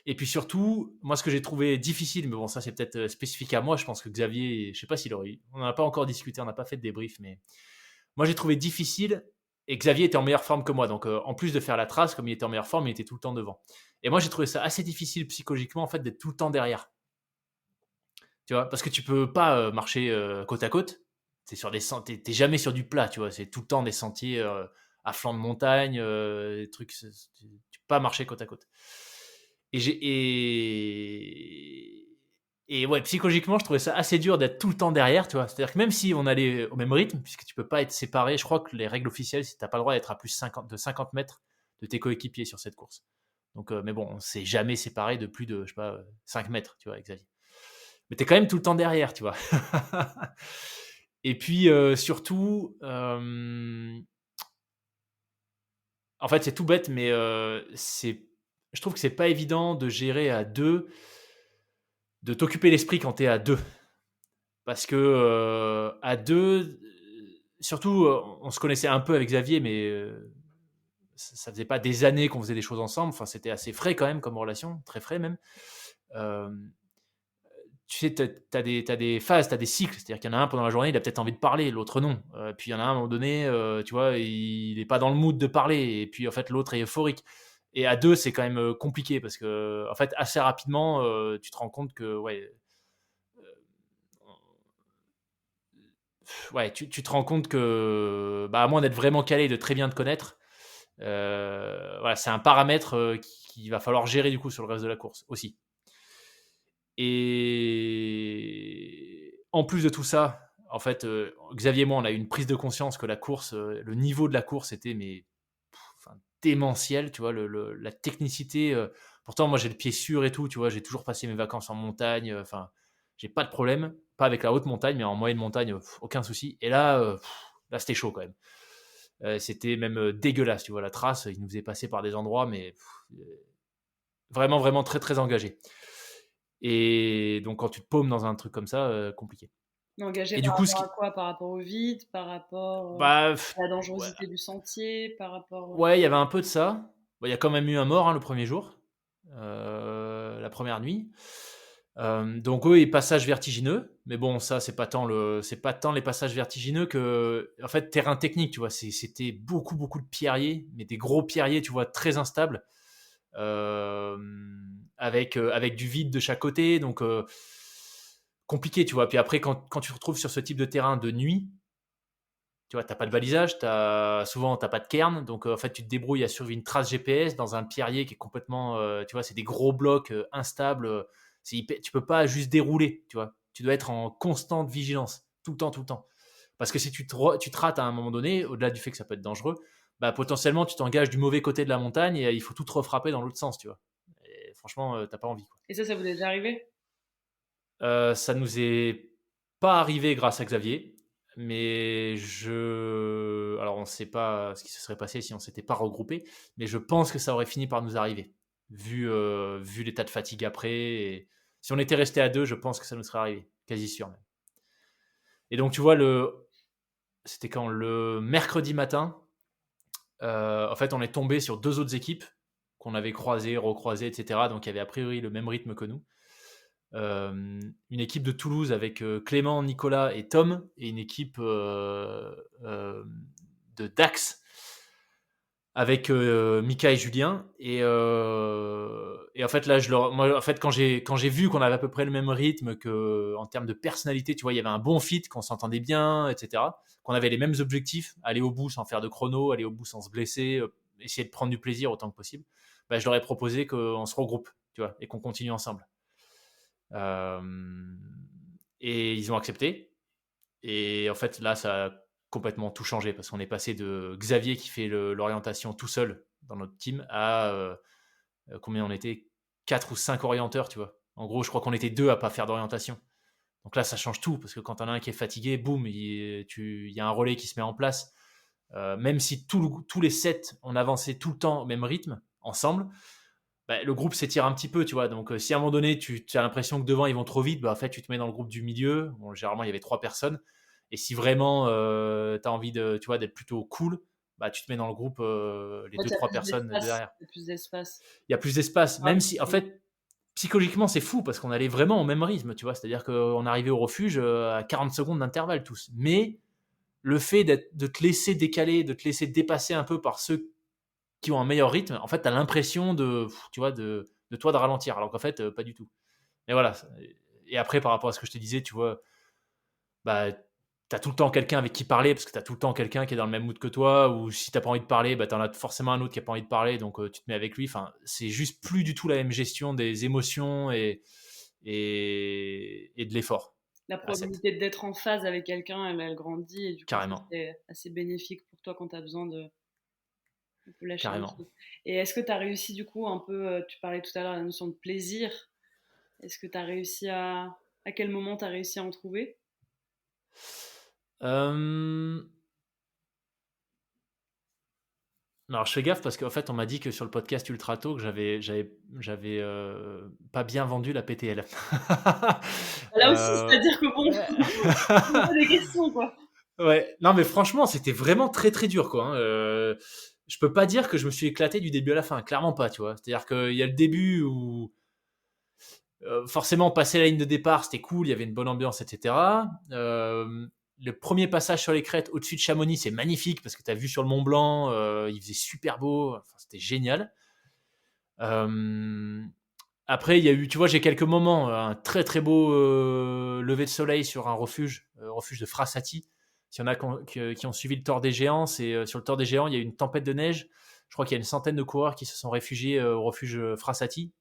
Et puis surtout, moi, ce que j'ai trouvé difficile, mais bon, ça c'est peut-être spécifique à moi, je pense que Xavier, je sais pas s'il aurait eu, on n'en a pas encore discuté, on n'a pas fait de débrief, mais moi j'ai trouvé difficile, et Xavier était en meilleure forme que moi, donc en plus de faire la trace, comme il était en meilleure forme, il était tout le temps devant. Et moi j'ai trouvé ça assez difficile psychologiquement, en fait, d'être tout le temps derrière. Tu vois, parce que tu peux pas marcher côte à côte, t'es jamais sur du plat, tu vois, c'est tout le temps des sentiers à flanc de montagne, des trucs, tu peux pas marcher côte à côte. Et j'ai et ouais, psychologiquement, je trouvais ça assez dur d'être tout le temps derrière, tu vois. C'est-à-dire que même si on allait au même rythme, puisque tu peux pas être séparé, je crois que les règles officielles, c'est que t'as pas le droit d'être à plus 50 mètres de tes coéquipiers sur cette course. Donc, mais bon, on s'est jamais séparé de plus de, je sais pas, 5 mètres, tu vois, avec Xavier. Mais t'es quand même tout le temps derrière, tu vois. Et puis, surtout, en fait, c'est tout bête, mais je trouve que c'est pas évident de gérer à 2, de t'occuper l'esprit quand tu es à 2. Parce que à 2, surtout, on se connaissait un peu avec Xavier, mais ça faisait pas des années qu'on faisait des choses ensemble. Enfin, c'était assez frais quand même comme relation, très frais même. Euh, Tu sais, t'as des phases, t'as des cycles. C'est-à-dire qu'il y en a un pendant la journée, il a peut-être envie de parler, l'autre non. Puis il y en a un à un moment donné, tu vois, il n'est pas dans le mood de parler. Et puis en fait, l'autre est euphorique. Et à deux, c'est quand même compliqué parce que, en fait, assez rapidement, tu te rends compte que, tu te rends compte que, à moins d'être vraiment calé et de très bien te connaître, voilà, c'est un paramètre qu'il va falloir gérer du coup sur le reste de la course aussi. Et en plus de tout ça, en fait, Xavier et moi, on a eu une prise de conscience que la course, le niveau de la course était démentiel, tu vois, la technicité. Pourtant, moi, j'ai le pied sûr et tout, tu vois, j'ai toujours passé mes vacances en montagne. Enfin, j'ai pas de problème, pas avec la haute montagne, mais en moyenne montagne, aucun souci. Et là, là, c'était chaud quand même. C'était même dégueulasse, tu vois, la trace, il nous faisait passer par des endroits, mais vraiment, vraiment très, très engagé. Et donc, quand tu te paumes dans un truc comme ça, compliqué. Engagé Et du par coup, rapport à quoi? Par rapport au vide? Par rapport à la ouais, dangerosité du sentier? Par rapport. ouais, il y avait un peu de ça. Bon, il y a quand même eu un mort le premier jour, la première nuit. Donc oui, passage vertigineux, mais bon, ça c'est pas tant les passages vertigineux que, en fait, terrain technique, tu vois. C'était beaucoup, beaucoup de pierriers, mais des gros pierriers, tu vois, très instables, euh, avec du vide de chaque côté, donc compliqué, tu vois. Puis après, quand tu te retrouves sur ce type de terrain de nuit, tu vois, t'as pas de balisage, souvent t'as pas de cairn, donc en fait tu te débrouilles à suivre une trace GPS dans un pierrier qui est complètement, tu vois, c'est des gros blocs instables, tu peux pas juste dérouler, tu vois, tu dois être en constante vigilance, tout le temps, parce que si tu te rates à un moment donné, au-delà du fait que ça peut être dangereux, potentiellement tu t'engages du mauvais côté de la montagne et il faut tout te refrapper dans l'autre sens, tu vois. Et franchement, t'as pas envie, quoi. Et ça vous est déjà arrivé? Ça nous est pas arrivé grâce à Xavier, mais alors on ne sait pas ce qui se serait passé si on s'était pas regroupé, mais je pense que ça aurait fini par nous arriver, vu l'état de fatigue après. Et si on était resté à deux, je pense que ça nous serait arrivé, quasi sûr même. Et donc tu vois, c'était quand le mercredi matin, en fait on est tombé sur deux autres équipes qu'on avait croisées, recroisées, etc. Donc il y avait a priori le même rythme que nous. Une équipe de Toulouse avec Clément, Nicolas et Tom, et une équipe de Dax avec Mika et Julien. Et en fait, là, moi, en fait, quand j'ai vu qu'on avait à peu près le même rythme, que en termes de personnalité, tu vois, il y avait un bon fit, qu'on s'entendait bien, etc., qu'on avait les mêmes objectifs, aller au bout sans faire de chrono, aller au bout sans se blesser, essayer de prendre du plaisir autant que possible, je leur ai proposé qu'on se regroupe, tu vois, et qu'on continue ensemble. Euh, et ils ont accepté. Et en fait, là, ça a complètement tout changé parce qu'on est passé de Xavier qui fait l'orientation tout seul dans notre team à combien on était, 4 ou 5 orienteurs, tu vois. En gros, je crois qu'on était deux à pas faire d'orientation. Donc là, ça change tout parce que quand on a un qui est fatigué, boum, il y a un relais qui se met en place. Même si tous les 7 on avançait tout le temps au même rythme, ensemble, le groupe s'étire un petit peu, tu vois. Donc, si à un moment donné, tu as l'impression que devant, ils vont trop vite, en fait, tu te mets dans le groupe du milieu. Bon, généralement, il y avait 3 personnes. Et si vraiment tu as envie tu vois, d'être plutôt cool, tu te mets dans le groupe, les En fait, deux il y a trois plus personnes de d'espace. derrière. Il y a plus d'espace. Il y a plus d'espace, même si, en fait, psychologiquement, c'est fou parce qu'on allait vraiment au même rythme, tu vois. C'est-à-dire qu'on arrivait au refuge à 40 secondes d'intervalle tous. Mais le fait de te laisser décaler, de te laisser dépasser un peu par ceux qui ont un meilleur rythme, en fait, tu as l'impression tu vois, de toi de ralentir, alors qu'en fait, pas du tout. Mais voilà. Et après, par rapport à ce que je te disais, tu vois, t'as tout le temps quelqu'un avec qui parler, parce que t'as tout le temps quelqu'un qui est dans le même mood que toi, ou si t'as pas envie de parler, t'en as forcément un autre qui a pas envie de parler, donc tu te mets avec lui. Enfin, c'est juste plus du tout la même gestion des émotions et de l'effort La à 7, probabilité d'être en phase avec quelqu'un, elle grandit et du coup, ça, carrément, c'est assez bénéfique pour toi quand tu as besoin de un peu lâcher un carrément. truc. Et est-ce que tu as réussi du coup un peu, tu parlais tout à l'heure de la notion de plaisir, est-ce que tu as réussi à quel moment tu as réussi à en trouver? Euh, Alors, je fais gaffe parce qu'en fait, on m'a dit que sur le podcast Ultra Talk, j'avais pas bien vendu la PTL. Là aussi, Euh, c'est-à-dire que bon, on a des questions quoi. ouais, non, mais franchement, c'était vraiment très très dur, quoi, hein. Je peux pas dire que je me suis éclaté du début à la fin, clairement pas, tu vois. C'est-à-dire qu'il y a le début où forcément passer la ligne de départ, c'était cool, il y avait une bonne ambiance, etc. Le premier passage sur les crêtes au-dessus de Chamonix, c'est magnifique parce que tu as vu sur le Mont Blanc, il faisait super beau, enfin, c'était génial. Euh, Après, il y a eu, tu vois, j'ai quelques moments, un très très beau lever de soleil sur un refuge de Frassati. S'il y en a qui ont suivi le Tour des Géants, c'est sur le Tour des Géants, il y a eu une tempête de neige. Je crois qu'il y a une centaine de coureurs qui se sont réfugiés au refuge Frassati.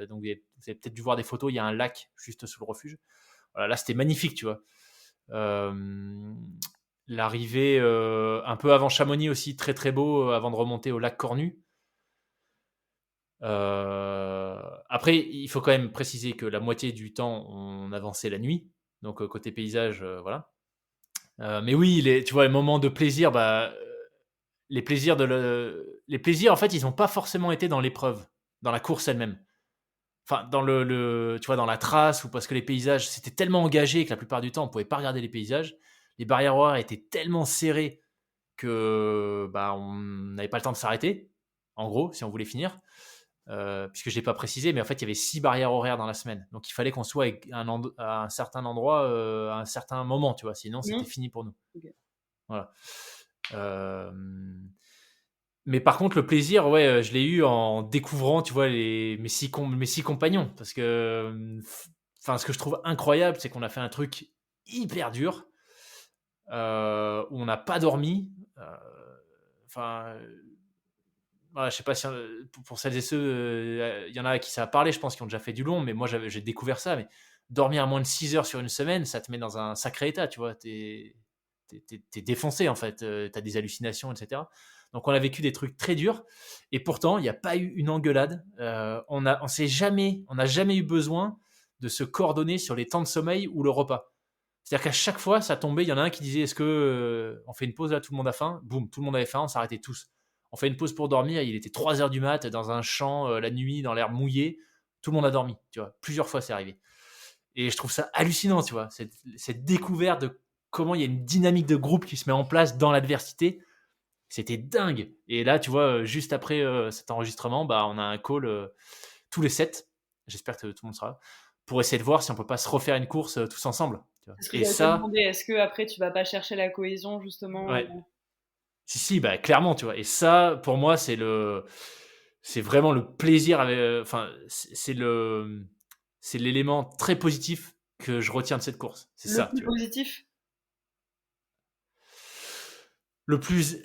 Donc vous avez peut-être dû voir des photos, il y a un lac juste sous le refuge. Voilà, là, c'était magnifique, tu vois. Euh, L'arrivée un peu avant Chamonix aussi, très très beau, avant de remonter au lac Cornu. Après, il faut quand même préciser que la moitié du temps, on avançait la nuit. Donc, côté paysage, voilà. Mais oui, tu vois, les moments de plaisir, les plaisirs, en fait, ils n'ont pas forcément été dans l'épreuve, dans la course elle-même. Enfin, dans tu vois, dans la trace, ou parce que les paysages, c'était tellement engagé que la plupart du temps, on pouvait pas regarder les paysages. Les barrières horaires étaient tellement serrées que on n'avait pas le temps de s'arrêter, en gros, si on voulait finir. Puisque je l'ai pas précisé, mais en fait, il y avait 6 barrières horaires dans la semaine. Donc, il fallait qu'on soit à un certain endroit à un certain moment, tu vois. Sinon, c'était fini pour nous. Okay. Voilà. Mais par contre, le plaisir, ouais, je l'ai eu en découvrant, tu vois, mes six compagnons. Parce que, enfin, ce que je trouve incroyable, c'est qu'on a fait un truc hyper dur, où on n'a pas dormi. Enfin, voilà, je sais pas si pour celles et ceux, il y en a à qui ça a parlé, je pense, qui ont déjà fait du long, mais moi j'ai découvert ça. Mais dormir à moins de 6 heures sur une semaine, ça te met dans un sacré état, tu vois. T'es défoncé en fait, t'as des hallucinations, etc. Donc on a vécu des trucs très durs, et pourtant il n'y a pas eu une engueulade. On n'a jamais eu besoin de se coordonner sur les temps de sommeil ou le repas. C'est-à-dire qu'à chaque fois, ça tombait, il y en a un qui disait est-ce que on fait une pause là, tout le monde a faim. Boum, tout le monde avait faim, on s'arrêtait tous. On fait une pause pour dormir, il était 3 heures du mat, dans un champ, la nuit, dans l'air mouillé. Tout le monde a dormi, tu vois. Plusieurs fois, c'est arrivé. Et je trouve ça hallucinant, tu vois, cette découverte de comment il y a une dynamique de groupe qui se met en place dans l'adversité. C'était dingue. Et là, tu vois, juste après cet enregistrement, on a un call tous les 7. J'espère que tout le monde sera là. Pour essayer de voir si on peut pas se refaire une course tous ensemble. Tu vois. C'est ce que Et j'allais te ça, demander. Est-ce que après tu vas pas chercher la cohésion justement ouais. Si, clairement, tu vois. Et ça, pour moi, c'est vraiment le plaisir. Enfin, c'est l'élément très positif que je retiens de cette course. C'est le ça, plus tu vois. positif? Le plus.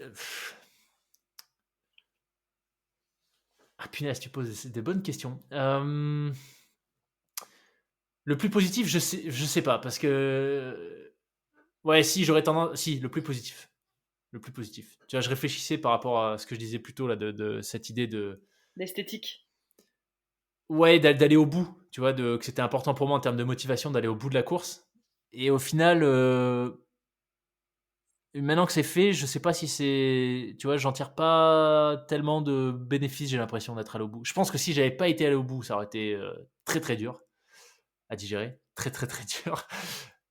Ah punaise, tu poses des bonnes questions. Le plus positif, je sais pas, parce que. Ouais, si, j'aurais tendance. Si, le plus positif. Le plus positif. Tu vois, je réfléchissais par rapport à ce que je disais plus tôt, là, de cette idée de. L'esthétique. Ouais, d'aller au bout, tu vois, que c'était important pour moi en termes de motivation d'aller au bout de la course. Et au final, maintenant que c'est fait, je sais pas si c'est. Tu vois, j'en tire pas tellement de bénéfices, j'ai l'impression d'être allé au bout. Je pense que si j'avais pas été allé au bout, ça aurait été très très dur à digérer. Très très très dur.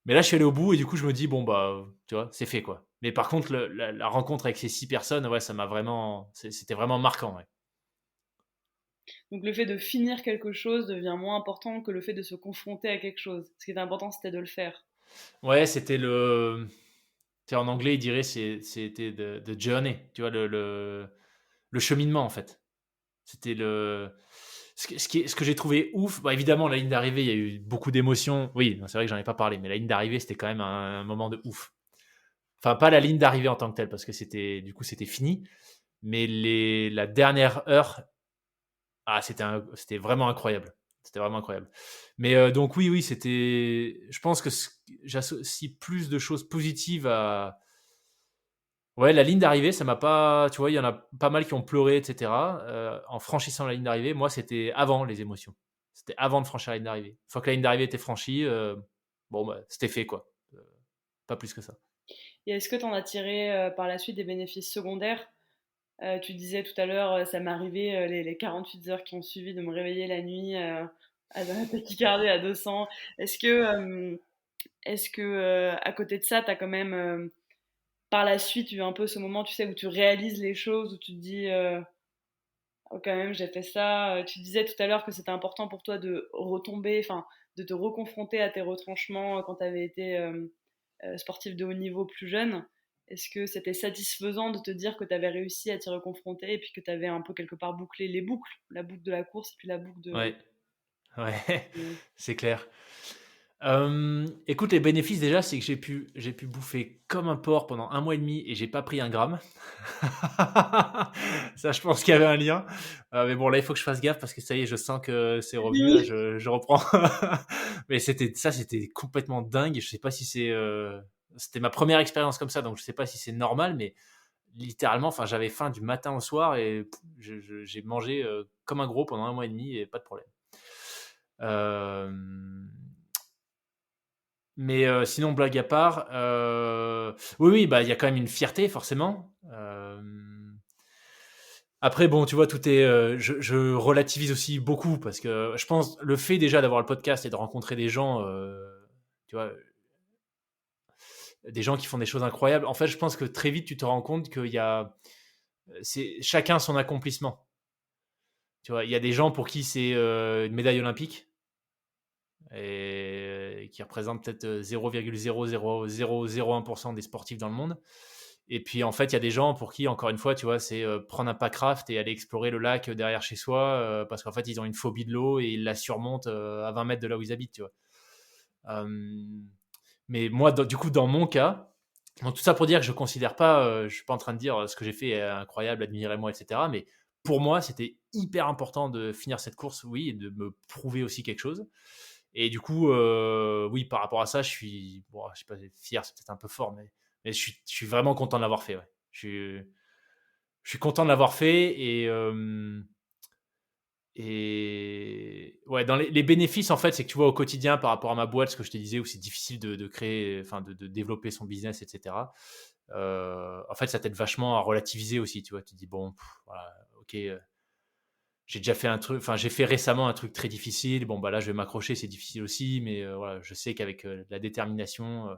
Mais là, je suis allé au bout et du coup, je me dis, bon, tu vois, c'est fait quoi. Mais par contre, la rencontre avec ces 6 personnes, ouais, ça m'a vraiment. C'était vraiment marquant, ouais. Donc le fait de finir quelque chose devient moins important que le fait de se confronter à quelque chose. Ce qui est important, c'était de le faire. Ouais, c'était le. Tu sais, en anglais, il dirait c'était the journey, tu vois, le cheminement en fait. C'était ce que j'ai trouvé ouf. Bah, évidemment, la ligne d'arrivée, il y a eu beaucoup d'émotions. Oui, c'est vrai que j'en ai pas parlé, mais la ligne d'arrivée, c'était quand même un moment de ouf. Enfin, pas la ligne d'arrivée en tant que telle, parce que c'était fini. Mais la dernière heure, c'était vraiment incroyable. C'était vraiment incroyable. Mais donc oui, oui, c'était. Je pense que j'associe plus de choses positives à. Ouais, la ligne d'arrivée, ça m'a pas. Tu vois, il y en a pas mal qui ont pleuré, etc. En franchissant la ligne d'arrivée, moi, c'était avant les émotions. C'était avant de franchir la ligne d'arrivée. Une fois que la ligne d'arrivée était franchie, bon, c'était fait, quoi. Pas plus que ça. Et est-ce que tu en as tiré par la suite des bénéfices secondaires? Tu disais tout à l'heure, ça m'est arrivé les 48 heures qui ont suivi de me réveiller la nuit à la tachycardie à 200. Est-ce que à côté de ça, tu as quand même par la suite eu un peu ce moment, tu sais, où tu réalises les choses, où tu te dis oh, quand même, j'ai fait ça. Tu disais tout à l'heure que c'était important pour toi de retomber, enfin, de te reconfronter à tes retranchements quand tu avais été sportif de haut niveau plus jeune. Est-ce que c'était satisfaisant de te dire que tu avais réussi à t'y reconfronter et puis que tu avais un peu quelque part bouclé les boucles, la boucle de la course et puis la boucle Ouais, ouais, de- c'est clair. Écoute, les bénéfices déjà, c'est que j'ai pu bouffer comme un porc pendant 1 mois et demi et j'ai pas pris un gramme. Ça, je pense qu'il y avait un lien. Mais bon, là, il faut que je fasse gaffe parce que ça y est, je sens que c'est revenu. Là, Oui. je reprends. Mais c'était complètement dingue. Je sais pas si c'était ma première expérience comme ça, donc je sais pas si c'est normal, mais littéralement, enfin, j'avais faim du matin au soir et j'ai mangé comme un gros pendant 1 mois et demi et pas de problème. Euh, mais sinon, blague à part, oui, oui, bah, il y a quand même une fierté, forcément. Après, bon, tu vois, je relativise aussi beaucoup parce que je pense le fait déjà d'avoir le podcast et de rencontrer des gens, tu vois, des gens qui font des choses incroyables. En fait, je pense que très vite, tu te rends compte qu'il y a, c'est chacun son accomplissement. Tu vois, il y a des gens pour qui c'est une médaille olympique et qui représente peut-être 0,00001% des sportifs dans le monde. Et puis en fait, il y a des gens pour qui, encore une fois, tu vois, c'est prendre un pack raft et aller explorer le lac derrière chez soi parce qu'en fait, ils ont une phobie de l'eau et ils la surmontent à 20 mètres de là où ils habitent, tu vois. Euh, mais moi, du coup, dans mon cas, donc tout ça pour dire que je considère pas, je suis pas en train de dire ce que j'ai fait est incroyable, admirez-moi, etc. Mais pour moi, c'était hyper important de finir cette course, oui, et de me prouver aussi quelque chose. Et du coup, oui, par rapport à ça, je suis, bon, je sais pas, fier, c'est peut-être un peu fort, mais je suis vraiment content de l'avoir fait. Ouais. Je suis content de l'avoir fait et ouais, dans les bénéfices, en fait, c'est que tu vois au quotidien par rapport à ma boîte, ce que je te disais, où c'est difficile de créer, enfin de développer son business, etc. En fait, ça t'aide vachement à relativiser aussi, tu vois. Tu te dis, bon, voilà, ok, j'ai déjà fait un truc, enfin, j'ai fait récemment un truc très difficile. Bon, bah là, je vais m'accrocher, c'est difficile aussi, mais voilà, je sais qu'avec de la détermination,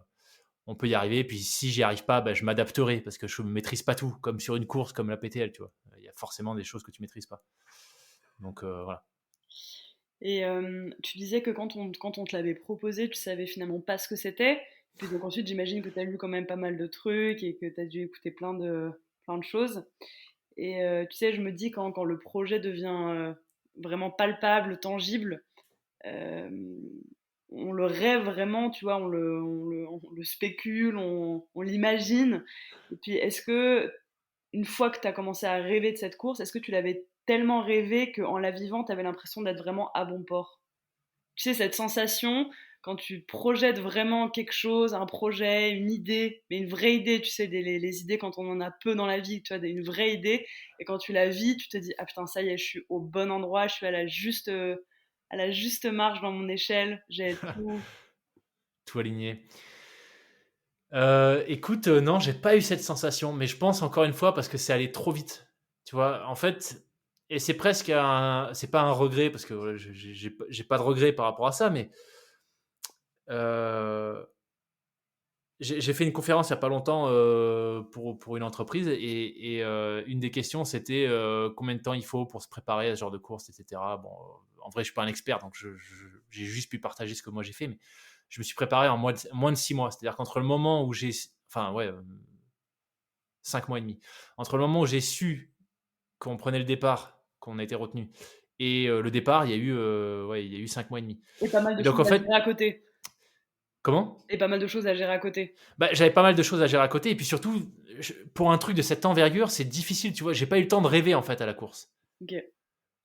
on peut y arriver. Puis si j'y arrive pas, bah, je m'adapterai parce que je ne maîtrise pas tout, comme sur une course comme la PTL, tu vois. Il y a forcément des choses que tu maîtrises pas. Donc voilà. Et tu disais que quand on te l'avait proposé, tu savais finalement pas ce que c'était. Puis donc ensuite, j'imagine que tu as lu quand même pas mal de trucs et que tu as dû écouter plein de choses. Et tu sais, je me dis quand le projet devient vraiment palpable, tangible, euh, on le rêve vraiment, tu vois, on le spécule, on l'imagine. Et puis, est-ce que, une fois que tu as commencé à rêver de cette course, est-ce que tu l'avais tellement rêvé qu'en la vivant, tu avais l'impression d'être vraiment à bon port? Tu sais, cette sensation, quand tu projettes vraiment quelque chose, un projet, une idée, mais une vraie idée, tu sais, les idées quand on en a peu dans la vie, tu vois, une vraie idée, et quand tu la vis, tu te dis, ah putain, ça y est, je suis au bon endroit, je suis à la juste marche dans mon échelle, j'ai tout. Tout aligné. Écoute, non, j'ai pas eu cette sensation, mais je pense encore une fois parce que c'est allé trop vite. Tu vois, en fait, et c'est presque c'est pas un regret parce que voilà, j'ai pas de regret par rapport à ça, mais euh, j'ai fait une conférence il y a pas longtemps pour une entreprise et une des questions c'était combien de temps il faut pour se préparer à ce genre de course, etc. Bon, en vrai, je suis pas un expert, donc j'ai juste pu partager ce que moi j'ai fait, mais je me suis préparé en moins de 6 mois. C'est-à-dire qu'entre le moment où enfin ouais, 5 mois et demi, entre le moment où j'ai su qu'on prenait le départ, qu'on a été retenu, et le départ, ouais, il y a eu 5 mois et demi. Et pas mal de Et donc choses en à gérer fait, à côté. comment? Et pas mal de choses à gérer à côté. Bah, j'avais pas mal de choses à gérer à côté. Et puis surtout, pour un truc de cette envergure, c'est difficile. Tu vois, j'ai pas eu le temps de rêver en fait à la course. Ok.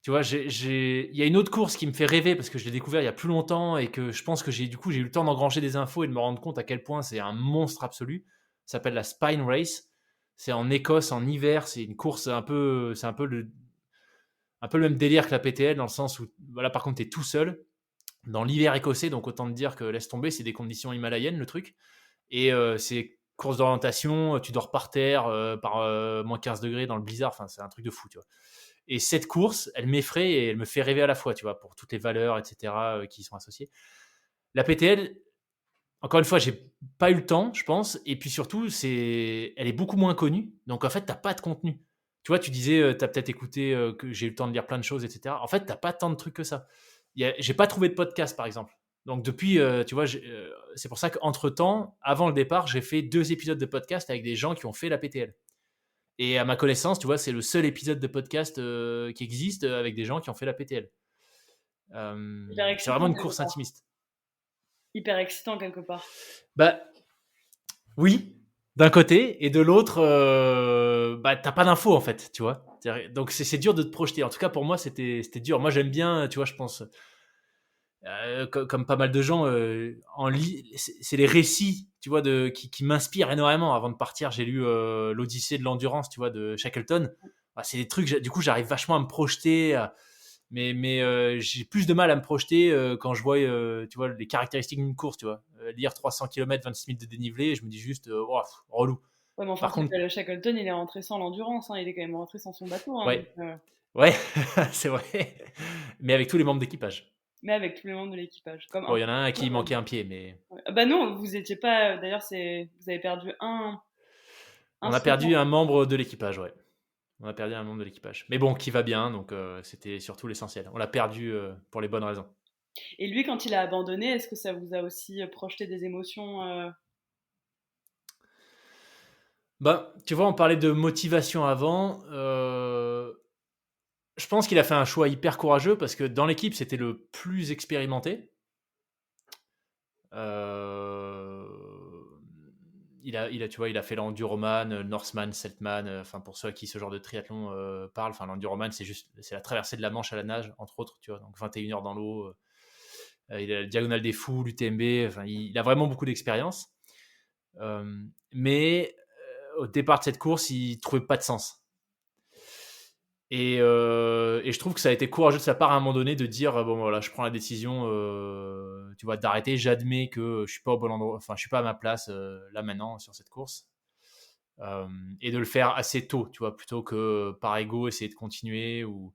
Tu vois, il y a une autre course qui me fait rêver parce que je l'ai découvert il y a plus longtemps et que je pense que du coup, j'ai eu le temps d'engranger des infos et de me rendre compte à quel point c'est un monstre absolu. Ça s'appelle la Spine Race. C'est en Écosse en hiver. C'est une course c'est un peu le même délire que la PTL dans le sens où, voilà, par contre, tu es tout seul dans l'hiver écossais. Donc autant te dire que laisse tomber, c'est des conditions himalayennes le truc. Et c'est course d'orientation, tu dors par terre par moins 15 degrés dans le blizzard, enfin c'est un truc de fou, tu vois. Et cette course, elle m'effraie et elle me fait rêver à la fois, tu vois, pour toutes les valeurs, etc., qui y sont associées. La PTL, encore une fois, j'ai pas eu le temps, je pense, et puis surtout, elle est beaucoup moins connue, donc en fait, t'as pas de contenu. Tu vois, tu disais, t'as peut-être écouté que j'ai eu le temps de lire plein de choses, etc. En fait, t'as pas tant de trucs que ça. J'ai pas trouvé de podcast, par exemple. Donc depuis, tu vois, c'est pour ça qu'entre-temps, avant le départ, j'ai fait 2 épisodes de podcast avec des gens qui ont fait la PTL. Et à ma connaissance, tu vois, c'est le seul épisode de podcast qui existe avec des gens qui ont fait la PTL. Hyper C'est vraiment excitant une quelque course part. intimiste. Hyper excitant quelque part. Bah oui, d'un côté, et de l'autre, bah t'as pas d'infos en fait, tu vois. Donc c'est dur de te projeter. En tout cas pour moi c'était dur. Moi j'aime bien, tu vois, je pense comme pas mal de gens, c'est les récits, tu vois, qui m'inspirent énormément. Avant de partir, j'ai lu l'Odyssée de l'endurance, tu vois, de Shackleton. Ah, c'est des trucs, du coup, j'arrive vachement à me projeter, mais j'ai plus de mal à me projeter quand je vois, tu vois, les caractéristiques d'une course, tu vois. Lire 300 km, 26 minutes de dénivelé, je me dis juste, oh, relou. Ouais, mais enfin, Par contre, le Shackleton, il est rentré sans l'endurance, hein, il est quand même rentré sans son bateau, hein, donc, ouais, ouais, c'est vrai, mais avec tous les membres d'équipage. mais avec tous les membres de l'équipage, comme Bon, un il y peu. en a un à qui il manquait un pied, mais Ouais. Ah bah non, vous étiez pas. D'ailleurs, vous avez perdu un on a seul perdu membre. un membre de l'équipage, ouais. On a perdu un membre de l'équipage. Mais bon, qui va bien, donc c'était surtout l'essentiel. On l'a perdu pour les bonnes raisons. Et lui, quand il a abandonné, est-ce que ça vous a aussi projeté des émotions Bah, tu vois, on parlait de motivation avant. Je pense qu'il a fait un choix hyper courageux parce que dans l'équipe, c'était le plus expérimenté. Euh, tu vois, il a fait l'enduroman, le Norseman, Seltman. Enfin, pour ceux à qui ce genre de triathlon parle, enfin, l'enduroman, c'est la traversée de la Manche à la nage, entre autres, tu vois, donc 21 heures dans l'eau. Il a la diagonale des fous, l'UTMB. Enfin, il a vraiment beaucoup d'expérience. Mais au départ de cette course, il trouvait pas de sens. Et je trouve que ça a été courageux de sa part à un moment donné de dire bon voilà, je prends la décision, tu vois, d'arrêter. J'admets que je suis pas au bon endroit, enfin je suis pas à ma place là maintenant sur cette course, et de le faire assez tôt, tu vois, plutôt que par ego essayer de continuer ou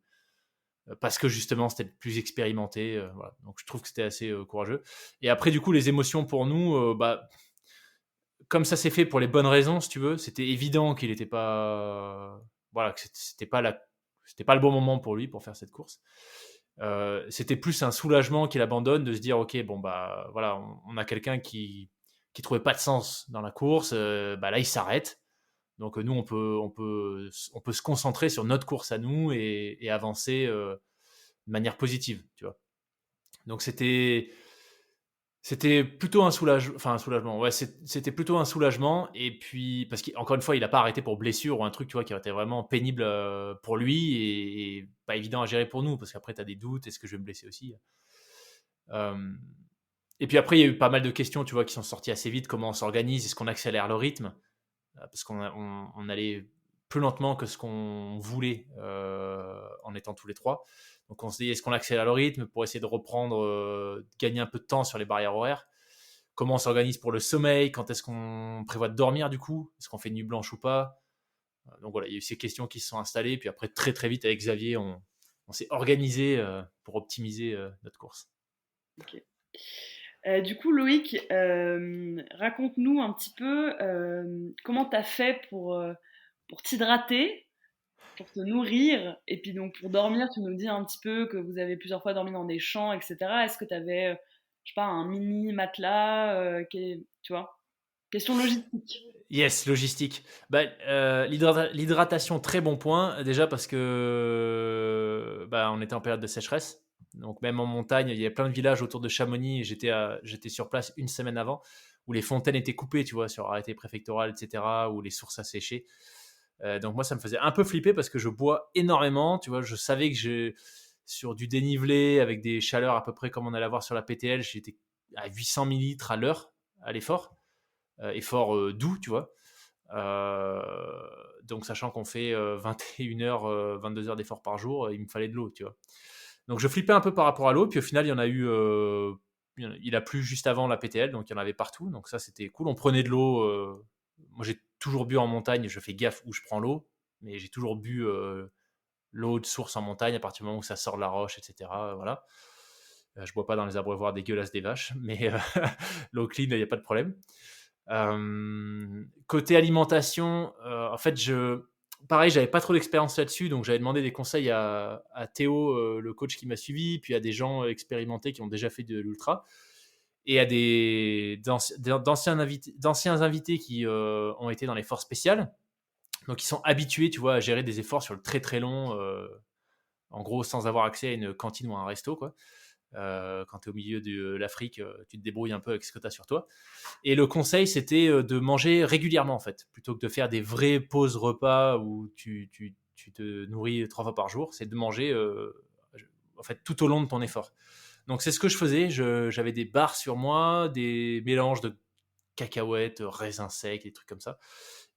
parce que justement c'était le plus expérimenté. Voilà. Donc je trouve que c'était assez courageux. Et après du coup les émotions pour nous, bah comme ça s'est fait pour les bonnes raisons, si tu veux, c'était évident qu'il n'était pas, voilà, que c'était pas le bon moment pour lui pour faire cette course. C'était plus un soulagement qu'il abandonne, de se dire ok, bon bah voilà, on a quelqu'un qui trouvait pas de sens dans la course, bah là il s'arrête. Donc nous on peut se concentrer sur notre course à nous et avancer de manière positive, tu vois. Donc c'était plutôt un soulagement. Ouais, c'était plutôt un soulagement. Et puis, parce qu'encore une fois, il n'a pas arrêté pour blessure ou un truc, tu vois, qui aurait été vraiment pénible pour lui et pas évident à gérer pour nous, parce qu'après, tu as des doutes, est-ce que je vais me blesser aussi. Euh, et puis après, il y a eu pas mal de questions, tu vois, qui sont sorties assez vite. Comment on s'organise? Est-ce qu'on accélère le rythme? Parce qu'on allait plus lentement que ce qu'on voulait en étant tous les trois. Donc on se dit, est-ce qu'on accélère le rythme pour essayer de reprendre, de gagner un peu de temps sur les barrières horaires? Comment on s'organise pour le sommeil? Quand est-ce qu'on prévoit de dormir du coup? Est-ce qu'on fait nuit blanche ou pas? Donc voilà, il y a eu ces questions qui se sont installées. Puis après, très très vite avec Xavier, on s'est organisé pour optimiser notre course. Ok. Du coup, Loïc, raconte-nous un petit peu comment tu as fait pour t'hydrater, pour te nourrir, et puis donc pour dormir, tu nous dis un petit peu que vous avez plusieurs fois dormi dans des champs, etc. Est-ce que tu avais, je sais pas, un mini matelas, tu vois? Question logistique. Yes, logistique. Bah, l'hydratation, très bon point. Déjà parce que bah, on était en période de sécheresse. Donc même en montagne, il y a plein de villages autour de Chamonix. J'étais sur place une semaine avant, où les fontaines étaient coupées, tu vois, sur arrêté préfectoral, etc., où les sources asséchaient. Donc moi, ça me faisait un peu flipper parce que je bois énormément. Tu vois, je savais que sur du dénivelé, avec des chaleurs à peu près comme on allait avoir sur la PTL, j'étais à 800 millilitres à l'heure à l'effort. Effort doux, tu vois. Euh, donc, sachant qu'on fait 21 heures, 22 heures d'effort par jour, il me fallait de l'eau, tu vois. Donc, je flippais un peu par rapport à l'eau. Puis au final, il y en a eu. Il a plu juste avant la PTL, donc il y en avait partout. Donc, ça, c'était cool. On prenait de l'eau. Moi, j'ai toujours bu en montagne. Je fais gaffe où je prends l'eau. Mais j'ai toujours bu l'eau de source en montagne à partir du moment où ça sort de la roche, etc. Voilà. Je bois pas dans les abreuvoirs dégueulasses des vaches, mais l'eau clean, il n'y a pas de problème. Côté alimentation, en fait, pareil, j'avais pas trop d'expérience là-dessus, donc j'avais demandé des conseils à Théo, le coach qui m'a suivi, puis à des gens expérimentés qui ont déjà fait de l'ultra. et à d'anciens invités qui ont été dans les forces spéciales. Donc, ils sont habitués, tu vois, à gérer des efforts sur le très très long, en gros, sans avoir accès à une cantine ou à un resto, quoi. Quand tu es au milieu de l'Afrique, tu te débrouilles un peu avec ce que tu as sur toi. Et le conseil, c'était de manger régulièrement, en fait, plutôt que de faire des vraies pauses repas où tu te nourris 3 fois par jour. C'est de manger en fait, tout au long de ton effort. Donc, c'est ce que je faisais. J'avais des barres sur moi, des mélanges de cacahuètes, raisins secs, des trucs comme ça.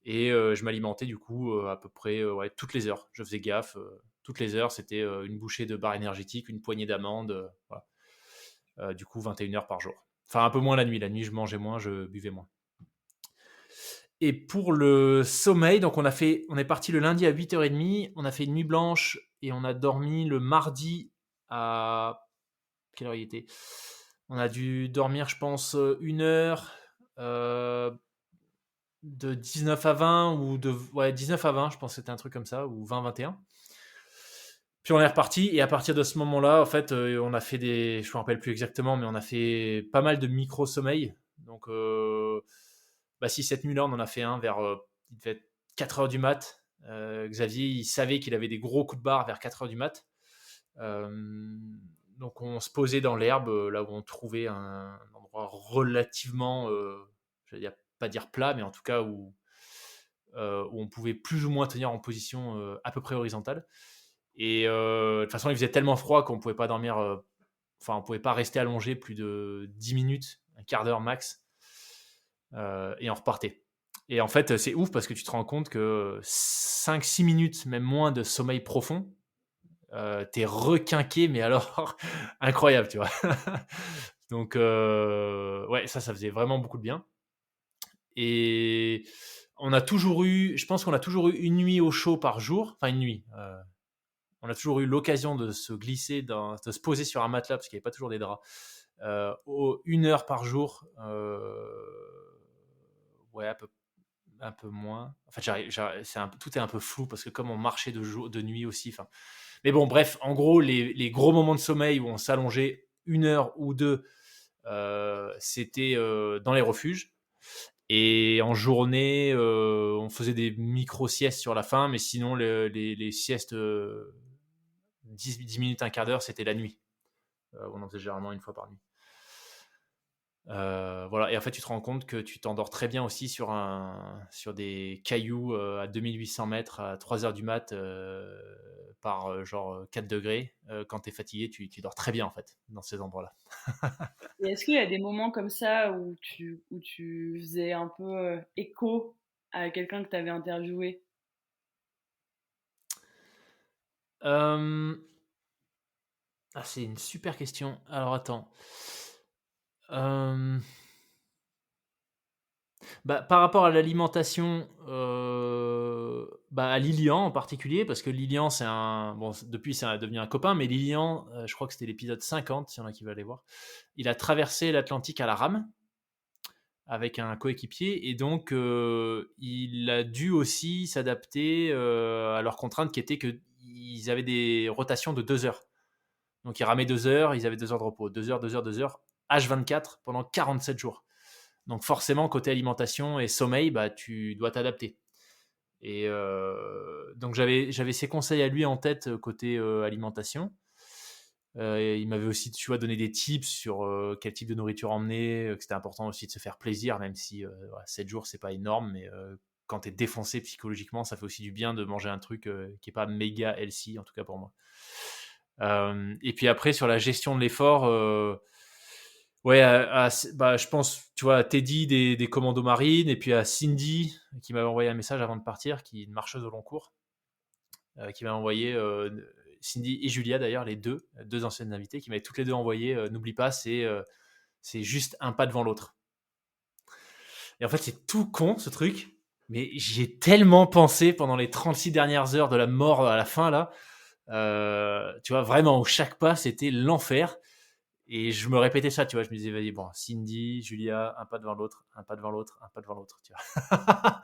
Et je m'alimentais du coup à peu près ouais, toutes les heures. Je faisais gaffe. Toutes les heures, c'était une bouchée de barre énergétique, une poignée d'amandes. Voilà. Du coup, 21 heures par jour. Enfin, un peu moins la nuit. La nuit, je mangeais moins, je buvais moins. Et pour le sommeil, donc on est parti le lundi à 8h30, on a fait une nuit blanche et on a dormi le mardi à... Quelle heure il était? On a dû dormir, je pense, 1 heure, de 19 à 20, ou de... Ouais, 19 à 20, je pense que c'était un truc comme ça, ou 20-21. Puis on est reparti, et à partir de ce moment-là, en fait, on a fait des... Je me rappelle plus exactement, mais on a fait pas mal de micro-sommeil. Donc, si cette nuit-là, on en a fait un vers... il devait être 4 heures du mat. Xavier, il savait qu'il avait des gros coups de barre vers 4 heures du mat. Donc on se posait dans l'herbe, là où on trouvait un endroit relativement, je vais pas dire plat, mais en tout cas où on pouvait plus ou moins tenir en position à peu près horizontale. Et de toute façon, il faisait tellement froid qu'on pouvait pas dormir, on pouvait pas rester allongé plus de 10 minutes, un quart d'heure max, et on repartait. Et en fait, c'est ouf parce que tu te rends compte que 5-6 minutes, même moins, de sommeil profond, t'es requinqué, mais alors incroyable, tu vois. Donc, ouais, ça faisait vraiment beaucoup de bien. Et je pense qu'on a toujours eu une nuit au chaud par jour, enfin une nuit. On a toujours eu l'occasion de se glisser, de se poser sur un matelas parce qu'il n'y avait pas toujours des draps. 1 heure par jour, ouais, un peu moins. En fait, tout est un peu flou parce que comme on marchait de nuit aussi. Mais bon, bref, en gros, les gros moments de sommeil où on s'allongeait 1 heure ou 2, c'était dans les refuges. Et en journée, on faisait des micro-siestes sur la fin, mais sinon, les siestes 10 minutes, un quart d'heure, c'était la nuit. On en faisait généralement une fois par nuit. Voilà. Et en fait, tu te rends compte que tu t'endors très bien aussi sur des cailloux à 2800 mètres à 3 heures du mat, par genre 4 degrés. Quand tu es fatigué, tu dors très bien en fait dans ces endroits-là. Et est-ce qu'il y a des moments comme ça où tu faisais un peu écho à quelqu'un que tu avais interviewé? Euh, c'est une super question. Alors attends. Euh, Par rapport à l'alimentation, à Lilian en particulier, parce que Lilian, c'est un. Bon, depuis, c'est devenu un copain, mais Lilian, je crois que c'était l'épisode 50, s'il y en a qui veulent aller voir. Il a traversé l'Atlantique à la rame avec un coéquipier, et donc il a dû aussi s'adapter à leurs contraintes qui étaient qu'ils avaient des rotations de 2 heures. Donc ils ramaient 2 heures, ils avaient 2 heures de repos. 2 heures, 2 heures, 2 heures, H24 pendant 47 jours. Donc forcément, côté alimentation et sommeil, tu dois t'adapter. Et donc j'avais ses conseils à lui en tête côté alimentation. Il m'avait aussi, tu vois, donné des tips sur quel type de nourriture emmener, que c'était important aussi de se faire plaisir, même si 7 jours, c'est pas énorme, mais quand tu es défoncé psychologiquement, ça fait aussi du bien de manger un truc qui est pas méga healthy, en tout cas pour moi. Et puis après, sur la gestion de l'effort, ouais, je pense, tu vois, à Teddy des Commandos Marines, et puis à Cindy, qui m'avait envoyé un message avant de partir, qui est une marcheuse au long cours, qui m'a envoyé, Cindy et Julia d'ailleurs, les deux anciennes invitées, qui m'avaient toutes les deux envoyé, n'oublie pas, c'est juste un pas devant l'autre. Et en fait, c'est tout con ce truc, mais j'y ai tellement pensé pendant les 36 dernières heures de la mort à la fin là. Tu vois, vraiment, où chaque pas, c'était l'enfer. Et je me répétais ça, tu vois. Je me disais, vas-y, bon, Cindy, Julia, un pas devant l'autre, un pas devant l'autre, un pas devant l'autre, tu vois.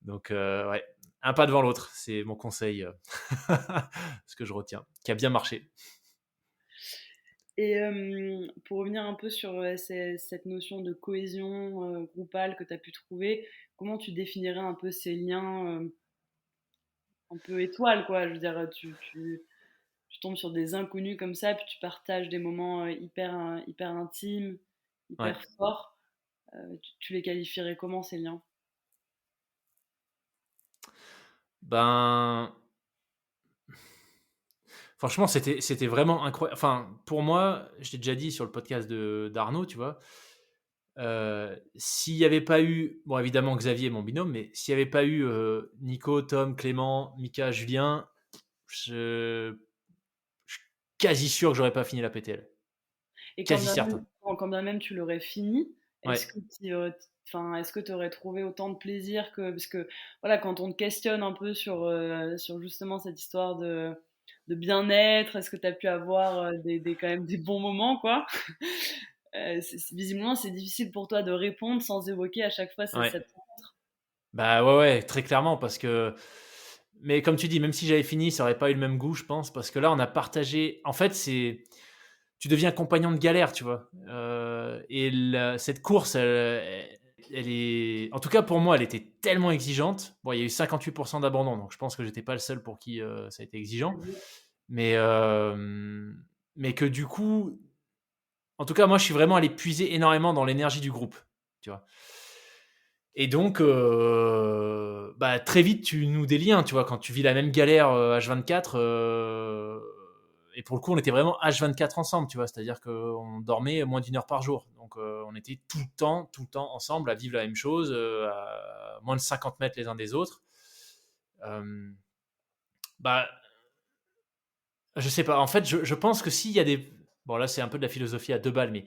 Donc, ouais, un pas devant l'autre, c'est mon conseil, ce que je retiens, qui a bien marché. Et pour revenir un peu sur cette notion de cohésion groupale que tu as pu trouver, comment tu définirais un peu ces liens un peu étoiles, quoi? Je veux dire, tu tombes sur des inconnus comme ça, puis tu partages des moments hyper intimes, Ouais. hyper forts. Tu les qualifierais comment ces liens? Ben, franchement, c'était vraiment incroyable. Enfin, pour moi, je t'ai déjà dit sur le podcast d'Arnaud, tu vois, s'il n'y avait pas eu, bon, évidemment, Xavier, mon binôme, mais s'il n'y avait pas eu Nico, Tom, Clément, Mika, Julien, je suis quasi sûr que j'aurais pas fini la PTL. Et Quasi certain. quand bien même tu l'aurais fini, Ouais. est-ce que tu aurais trouvé autant de plaisir que parce que voilà, quand on te questionne un peu sur justement cette histoire de bien-être, est-ce que tu as pu avoir quand même des bons moments, quoi? Visiblement, c'est difficile pour toi de répondre sans évoquer à chaque fois Ouais. cette. Bah ouais, ouais, très clairement, parce que. Mais comme tu dis, même si j'avais fini, ça aurait pas eu le même goût, je pense, parce que là, on a partagé. En fait, c'est. Tu deviens compagnon de galère, tu vois. Et cette course, elle est. En tout cas, pour moi, elle était tellement exigeante. Bon, il y a eu 58% d'abandon, donc je pense que j'étais pas le seul pour qui ça a été exigeant. Mais, euh, mais que du coup, en tout cas, moi, je suis vraiment allé puiser énormément dans l'énergie du groupe, tu vois. Et donc, bah, très vite, tu noues des liens, tu vois, quand tu vis la même galère H24. Et pour le coup, on était vraiment H24 ensemble, tu vois, c'est-à-dire qu'on dormait moins d'1 heure par jour. Donc, on était tout le temps ensemble à vivre la même chose, à moins de 50 mètres les uns des autres. Euh, bah, je sais pas. En fait, je pense que s'il y a des. Bon, là, c'est un peu de la philosophie à deux balles, mais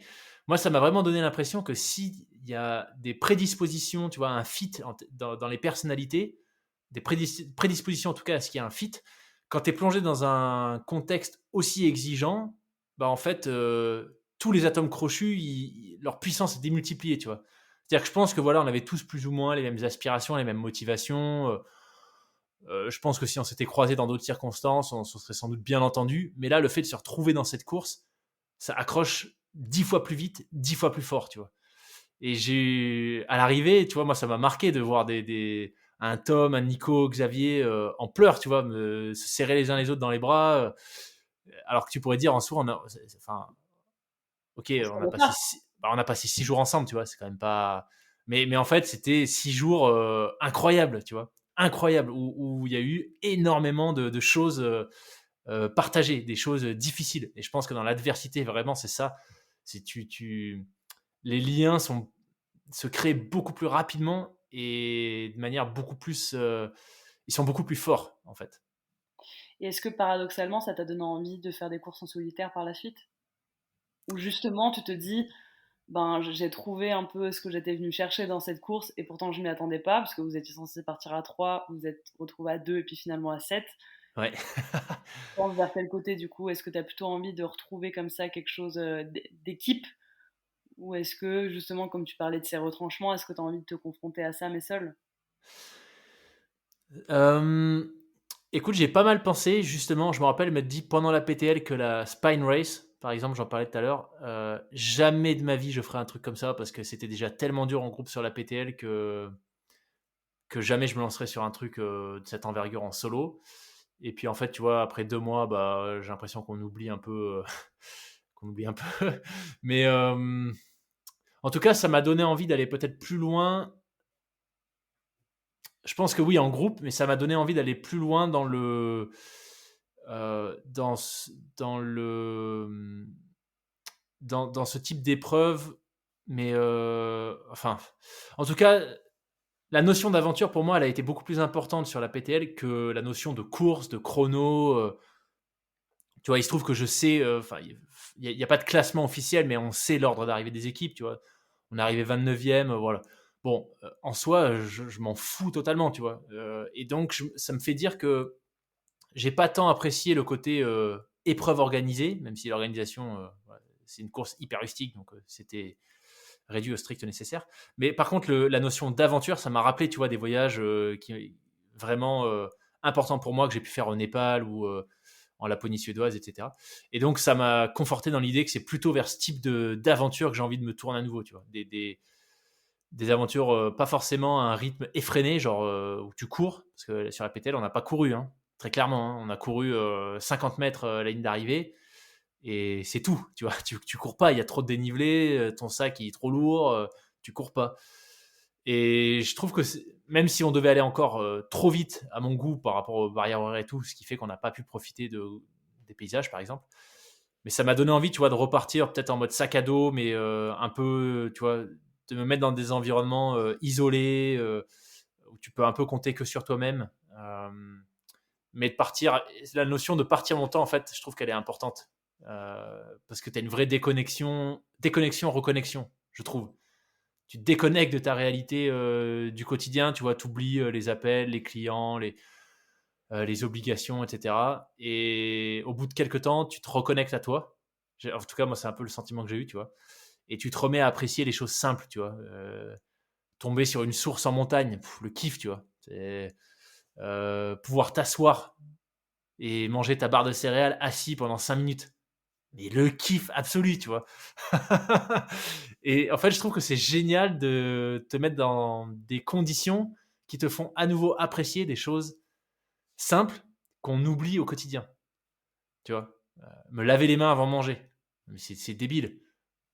moi, ça m'a vraiment donné l'impression que s'il y a des prédispositions, tu vois, un fit dans les personnalités, des prédispositions en tout cas à ce qu'il y ait un fit, quand tu es plongé dans un contexte aussi exigeant, bah, en fait, tous les atomes crochus, leur puissance est démultipliée, tu vois. C'est-à-dire que je pense que voilà, on avait tous plus ou moins les mêmes aspirations, les mêmes motivations. Je pense que si on s'était croisé dans d'autres circonstances, on se serait sans doute bien entendu. Mais là, le fait de se retrouver dans cette course, ça accroche 10 fois plus vite, 10 fois plus fort, tu vois. Et à l'arrivée, tu vois, moi, ça m'a marqué de voir un Tom, un Nico, Xavier en pleurs, tu vois, se serrer les uns les autres dans les bras. Alors que tu pourrais dire en soi, enfin, ok, On se connaît pas. on a passé 6 jours ensemble, tu vois, c'est quand même pas. Mais en fait, c'était 6 jours incroyables, tu vois, incroyables, où il y a eu énormément de choses partagées, des choses difficiles. Et je pense que dans l'adversité, vraiment, c'est ça. C'est les liens se créent beaucoup plus rapidement et de manière beaucoup plus. Ils sont beaucoup plus forts, en fait. Et est-ce que paradoxalement, ça t'a donné envie de faire des courses en solitaire par la suite? Ou justement, tu te dis, ben, j'ai trouvé un peu ce que j'étais venu chercher dans cette course et pourtant je m'y attendais pas parce que vous étiez censé partir à 3, vous êtes retrouvé à 2 et puis finalement à 7. Ouais. Tu penses vers quel côté du coup? Est-ce que tu as plutôt envie de retrouver comme ça quelque chose d'équipe ou est-ce que justement, comme tu parlais de ces retranchements, est-ce que tu as envie de te confronter à ça mais seul? Euh, Écoute, j'ai pas mal pensé, justement, je me rappelle m'être dit pendant la PTL que la Spine Race, par exemple, j'en parlais tout à l'heure, jamais de ma vie je ferai un truc comme ça parce que c'était déjà tellement dur en groupe sur la PTL que jamais je me lancerai sur un truc de cette envergure en solo. Et puis en fait, tu vois, après 2 mois, bah, j'ai l'impression qu'on oublie un peu, qu'on oublie un peu. Mais en tout cas, ça m'a donné envie d'aller peut-être plus loin. Je pense que oui, en groupe, mais ça m'a donné envie d'aller plus loin dans le, dans, dans le, dans ce type d'épreuve. Mais enfin, en tout cas, la notion d'aventure pour moi, elle a été beaucoup plus importante sur la PTL que la notion de course, de chrono. Tu vois, il se trouve que je sais, enfin, il n'y a pas de classement officiel, mais on sait l'ordre d'arrivée des équipes, tu vois. On est arrivé 29e, voilà. Bon, en soi, je m'en fous totalement, tu vois. Et donc, ça me fait dire que j'ai pas tant apprécié le côté épreuve organisée, même si l'organisation, voilà, c'est une course hyper rustique, donc c'était réduit au strict nécessaire. Mais par contre, la notion d'aventure, ça m'a rappelé, tu vois, des voyages qui vraiment importants pour moi que j'ai pu faire au Népal ou en Laponie suédoise, etc. Et donc, ça m'a conforté dans l'idée que c'est plutôt vers ce type d'aventure que j'ai envie de me tourner à nouveau, tu vois. Des aventures pas forcément à un rythme effréné, genre où tu cours, parce que sur la PTL, on n'a pas couru, hein, très clairement. Hein. On a couru 50 mètres à la ligne d'arrivée, et c'est tout, tu vois. Tu cours pas, il y a trop de dénivelé, ton sac il est trop lourd, tu cours pas. Et je trouve que même si on devait aller encore trop vite à mon goût par rapport aux barrières horaires et tout, ce qui fait qu'on n'a pas pu profiter des paysages par exemple, mais ça m'a donné envie, tu vois, de repartir peut-être en mode sac à dos, mais un peu, tu vois, de me mettre dans des environnements isolés, où tu peux un peu compter que sur toi-même. Mais de partir, la notion de partir longtemps, en fait, je trouve qu'elle est importante. Parce que tu as une vraie déconnexion, reconnexion, je trouve. Tu te déconnectes de ta réalité du quotidien, tu vois, tu oublies les appels, les clients, les obligations, etc. Et au bout de quelques temps, tu te reconnectes à toi. En tout cas, moi, c'est un peu le sentiment que j'ai eu, tu vois. Et tu te remets à apprécier les choses simples, tu vois. Tomber sur une source en montagne, le kiff, tu vois. C'est, pouvoir t'asseoir et manger ta barre de céréales assis pendant 5 minutes. Mais le kiff absolu, tu vois. Et en fait, je trouve que c'est génial de te mettre dans des conditions qui te font à nouveau apprécier des choses simples qu'on oublie au quotidien. Tu vois, me laver les mains avant de manger. C'est débile.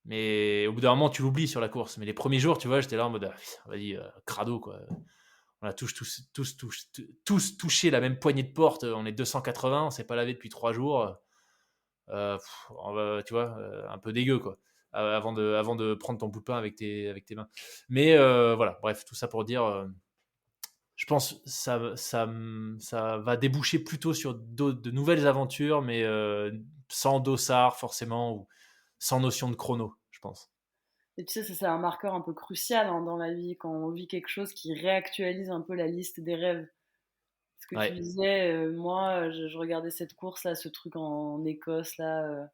Mais au bout d'un moment, tu l'oublies sur la course. Mais les premiers jours, tu vois, j'étais là en mode, vas-y, crado, quoi. On a tous touché la même poignée de porte. On est 280, on s'est pas lavé depuis 3 jours. Tu vois, un peu dégueu, quoi. Avant de prendre ton bout de pain avec tes mains. Mais voilà, bref, tout ça pour dire, je pense que ça va déboucher plutôt sur de nouvelles aventures, mais sans dossard forcément, ou sans notion de chrono, je pense. Et tu sais, ça, c'est un marqueur un peu crucial hein, dans la vie, quand on vit quelque chose qui réactualise un peu la liste des rêves. Ce que tu Ouais, disais, moi, je regardais cette course là, ce truc en Écosse là.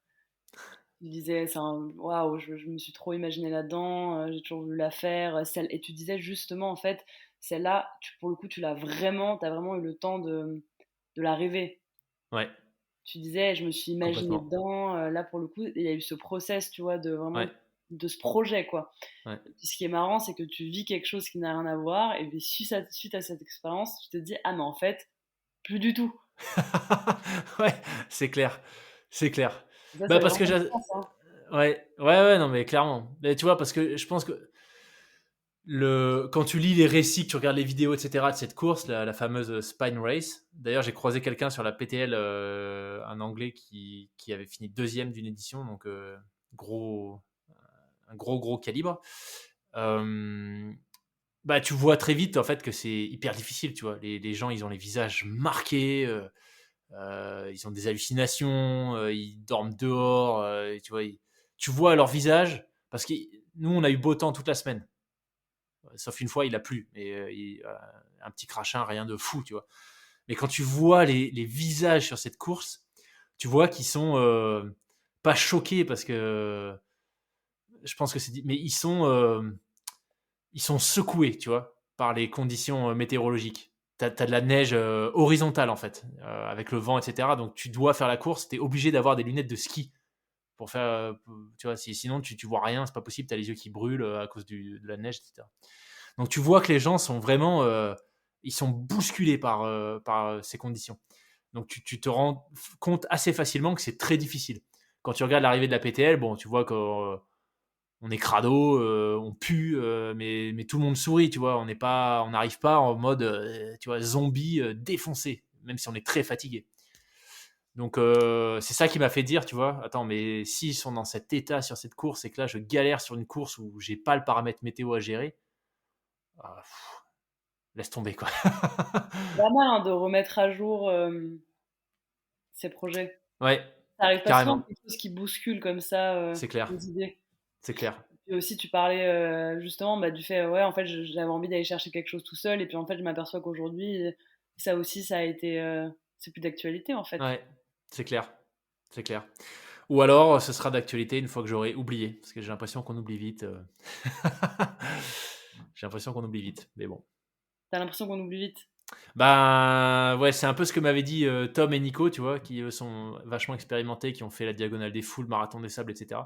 Tu disais, waouh, je me suis trop imaginé là-dedans, j'ai toujours voulu la faire. Et tu disais justement, en fait, celle-là, pour le coup, t'as vraiment eu le temps de la rêver. ouais, Tu disais, je me suis imaginé complètement. dedans. Là, pour le coup, il y a eu ce process, tu vois, de Ouais, vraiment de ce projet, quoi. ouais. Et puis, ce qui est marrant, c'est que tu vis quelque chose qui n'a rien à voir, et puis suite à cette expérience, tu te dis, ah, mais en fait, plus du tout. Ouais, c'est clair, c'est clair. Ça, Bah c'est parce que vraiment intense, hein. ouais, non mais clairement. Mais tu vois, parce que je pense que quand tu lis les récits, que tu regardes les vidéos, etc., de cette course, la fameuse Spine Race. D'ailleurs, j'ai croisé quelqu'un sur la PTL, un Anglais qui avait fini deuxième d'une édition, donc gros, un gros calibre. Euh, Bah, tu vois très vite en fait que c'est hyper difficile, tu vois. Les gens, ils ont les visages marqués, ils ont des hallucinations, ils dorment dehors, tu vois. Tu vois leur visage, parce que nous, on a eu beau temps toute la semaine. Sauf une fois, il a plu. Mais un petit crachin, rien de fou, tu vois. Mais quand tu vois les visages sur cette course, tu vois qu'ils sont pas choqués parce que je pense que c'est dit, mais ils sont secoués, tu vois, par les conditions météorologiques. T'as de la neige horizontale en fait, avec le vent, etc. Donc tu dois faire la course, t'es obligé d'avoir des lunettes de ski pour faire, tu vois, sinon tu vois rien, c'est pas possible, t'as les yeux qui brûlent à cause de la neige, etc. Donc tu vois que les gens sont vraiment, ils sont bousculés par ces conditions. Donc tu te rends compte assez facilement que c'est très difficile. Quand tu regardes l'arrivée de la PTL, bon, tu vois qu'on est crado, on pue, mais tout le monde sourit, tu vois. On n'arrive pas en mode, tu vois, zombie défoncé, même si on est très fatigué. Donc c'est ça qui m'a fait dire, tu vois, attends, mais s'ils sont dans cet état sur cette course et que là je galère sur une course où j'ai pas le paramètre météo à gérer, ah, laisse tomber quoi. C'est pas mal hein, de remettre à jour ses projets. Ouais, Ça arrive pas souvent, carrément, quelque chose qui bouscule comme ça c'est clair, les idées. c'est clair. Et aussi, tu parlais justement bah, du fait, ouais, en fait, j'avais envie d'aller chercher quelque chose tout seul, et puis en fait, je m'aperçois qu'aujourd'hui, ça aussi, ça a été, c'est plus d'actualité en fait. Ouais, c'est clair, c'est clair. Ou alors, ce sera d'actualité une fois que j'aurai oublié, parce que j'ai l'impression qu'on oublie vite. J'ai l'impression qu'on oublie vite, mais bon. T'as l'impression qu'on oublie vite. Bah ouais, c'est un peu ce que m'avaient dit Tom et Nico, tu vois, qui eux sont vachement expérimentés, qui ont fait la diagonale des foules, marathon des sables, etc.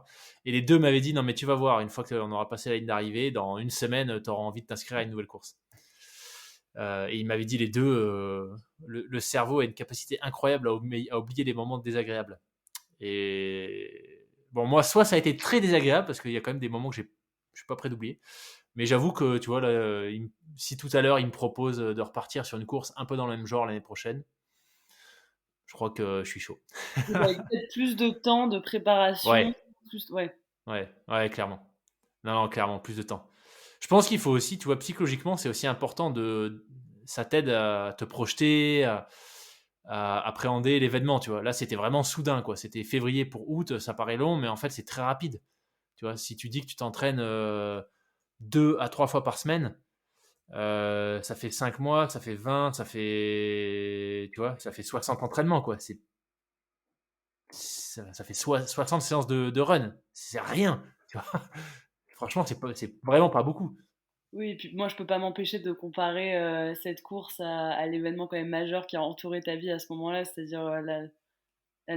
Et les deux m'avaient dit non mais tu vas voir, une fois qu'on aura passé la ligne d'arrivée, dans une semaine, tu auras envie de t'inscrire à une nouvelle course. Et ils m'avaient dit les deux, le cerveau a une capacité incroyable à oublier les moments désagréables. Et bon, moi, soit ça a été très désagréable parce qu'il y a quand même des moments que je suis pas prêt d'oublier. Mais j'avoue que, tu vois, là, si tout à l'heure, il me propose de repartir sur une course un peu dans le même genre l'année prochaine, je crois que je suis chaud. Donc, avec peut-être plus de temps de préparation, Ouais, plus, ouais. ouais, clairement. Non, non, clairement, plus de temps. Je pense qu'il faut aussi, tu vois, psychologiquement, c'est aussi important ça t'aide à te projeter, à appréhender l'événement, tu vois. Là, c'était vraiment soudain, quoi. C'était février pour août, ça paraît long, mais en fait, c'est très rapide. Tu vois, si tu dis que tu t'entraînes 2 à 3 fois par semaine, ça fait 5 mois, ça fait 20, tu vois, ça fait 60 entraînements, quoi. Ça fait 60 séances de run. C'est rien, tu vois. Franchement, c'est vraiment pas beaucoup. Oui, et puis moi, je peux pas m'empêcher de comparer cette course à l'événement quand même majeur qui a entouré ta vie à ce moment-là, c'est-à-dire la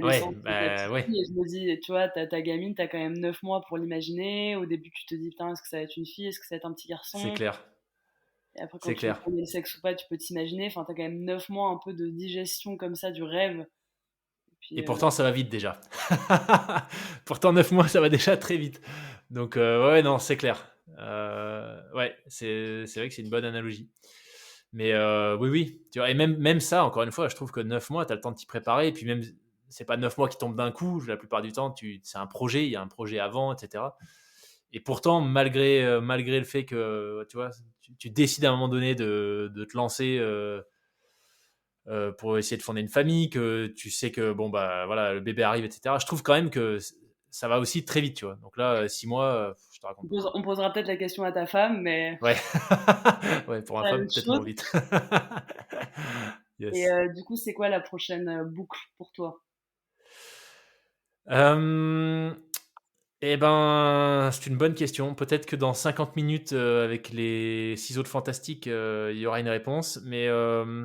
Ouais, naissance de ta bah petite ouais, fille. Et je me dis, tu vois, ta gamine, t'as quand même 9 mois pour l'imaginer. Au début, tu te dis, putain, est-ce que ça va être une fille? Est-ce que ça va être un petit c'est garçon? clair, Et après, quand c'est tu clair. connais le sexe ou pas, tu peux t'imaginer. Enfin, t'as quand même 9 mois un peu de digestion comme ça du rêve. Et Et puis, pourtant, ça va vite déjà. Pourtant, 9 mois, ça va déjà très vite. Donc, ouais, non, c'est clair. Ouais, c'est vrai que c'est une bonne analogie. Mais oui, oui. Tu vois, et même ça, encore une fois, je trouve que 9 mois, tu as le temps de t'y préparer. Et puis même, c'est pas 9 mois qui tombent d'un coup. La plupart du temps, c'est un projet, il y a un projet avant, etc. Et pourtant, malgré le fait que, tu vois, tu décides à un moment donné de te lancer pour essayer de fonder une famille, que tu sais que, bon, bah voilà, le bébé arrive, etc. Je trouve quand même que ça va aussi très vite, tu vois. Donc là, 6 mois, je te raconte pas. on posera peut-être la question à ta femme, mais Ouais. Ouais, pour ma c'est la femme, même peut-être chose. moins vite. Et Yes. du coup, c'est quoi la prochaine boucle pour toi? Euh, Eh ben, c'est une bonne question. Peut-être que dans 50 minutes, avec les ciseaux de fantastique, il y aura une réponse. Mais je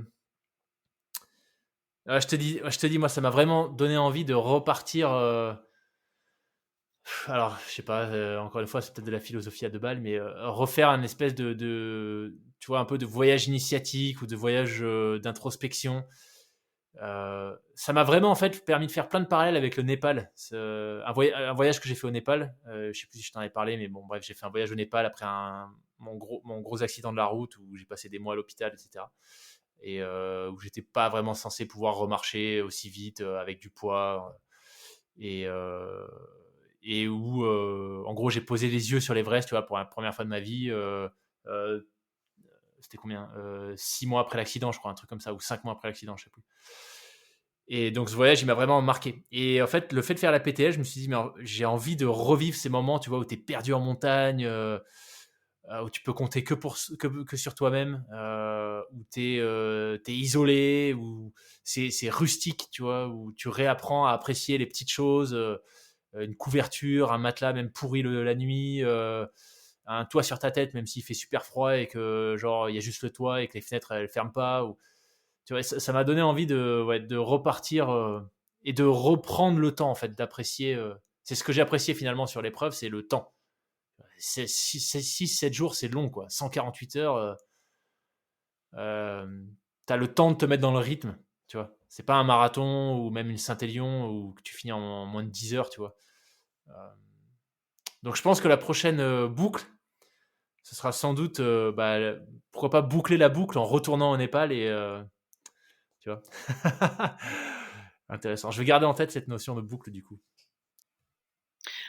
te dis, moi, ça m'a vraiment donné envie de repartir. Alors, je sais pas, encore une fois, c'est peut-être de la philosophie à 2 balles, mais refaire un espèce tu vois, un peu de voyage initiatique ou de voyage d'introspection. Ça m'a vraiment en fait permis de faire plein de parallèles avec le Népal. Un voyage que j'ai fait au Népal. Je sais plus si je t'en ai parlé, mais bon, bref, j'ai fait un voyage au Népal après mon gros accident de la route où j'ai passé des mois à l'hôpital, etc. Et où j'étais pas vraiment censé pouvoir remarcher aussi vite avec du poids. Et, euh, et où, en gros, j'ai posé les yeux sur l'Everest, tu vois, pour la première fois de ma vie. Euh, C'était combien 6 mois après l'accident, je crois, un truc comme ça, ou 5 mois après l'accident, je sais plus. Et donc ce voyage, il m'a vraiment marqué. Et en fait, le fait de faire la PTL, je me suis dit, mais j'ai envie de revivre ces moments, tu vois, où tu es perdu en montagne, où tu peux compter que sur toi-même, où t'es isolé, où c'est rustique, tu vois, où tu réapprends à apprécier les petites choses, une couverture, un matelas même pourri la nuit, un toit sur ta tête, même s'il fait super froid et que genre il y a juste le toit et que les fenêtres elles ferment pas. Ou, tu vois, ça m'a donné envie de repartir et de reprendre le temps en fait, d'apprécier. C'est ce que j'ai apprécié finalement sur l'épreuve, c'est le temps. 6-7 jours, c'est long quoi. 148 heures, t'as le temps de te mettre dans le rythme, tu vois. C'est pas un marathon ou même une Saint-Élion où tu finis en moins de 10 heures, tu vois. Euh, donc je pense que la prochaine boucle, ce sera sans doute, bah, pourquoi pas boucler la boucle en retournant au Népal et tu vois. Intéressant. Je vais garder en tête cette notion de boucle du coup.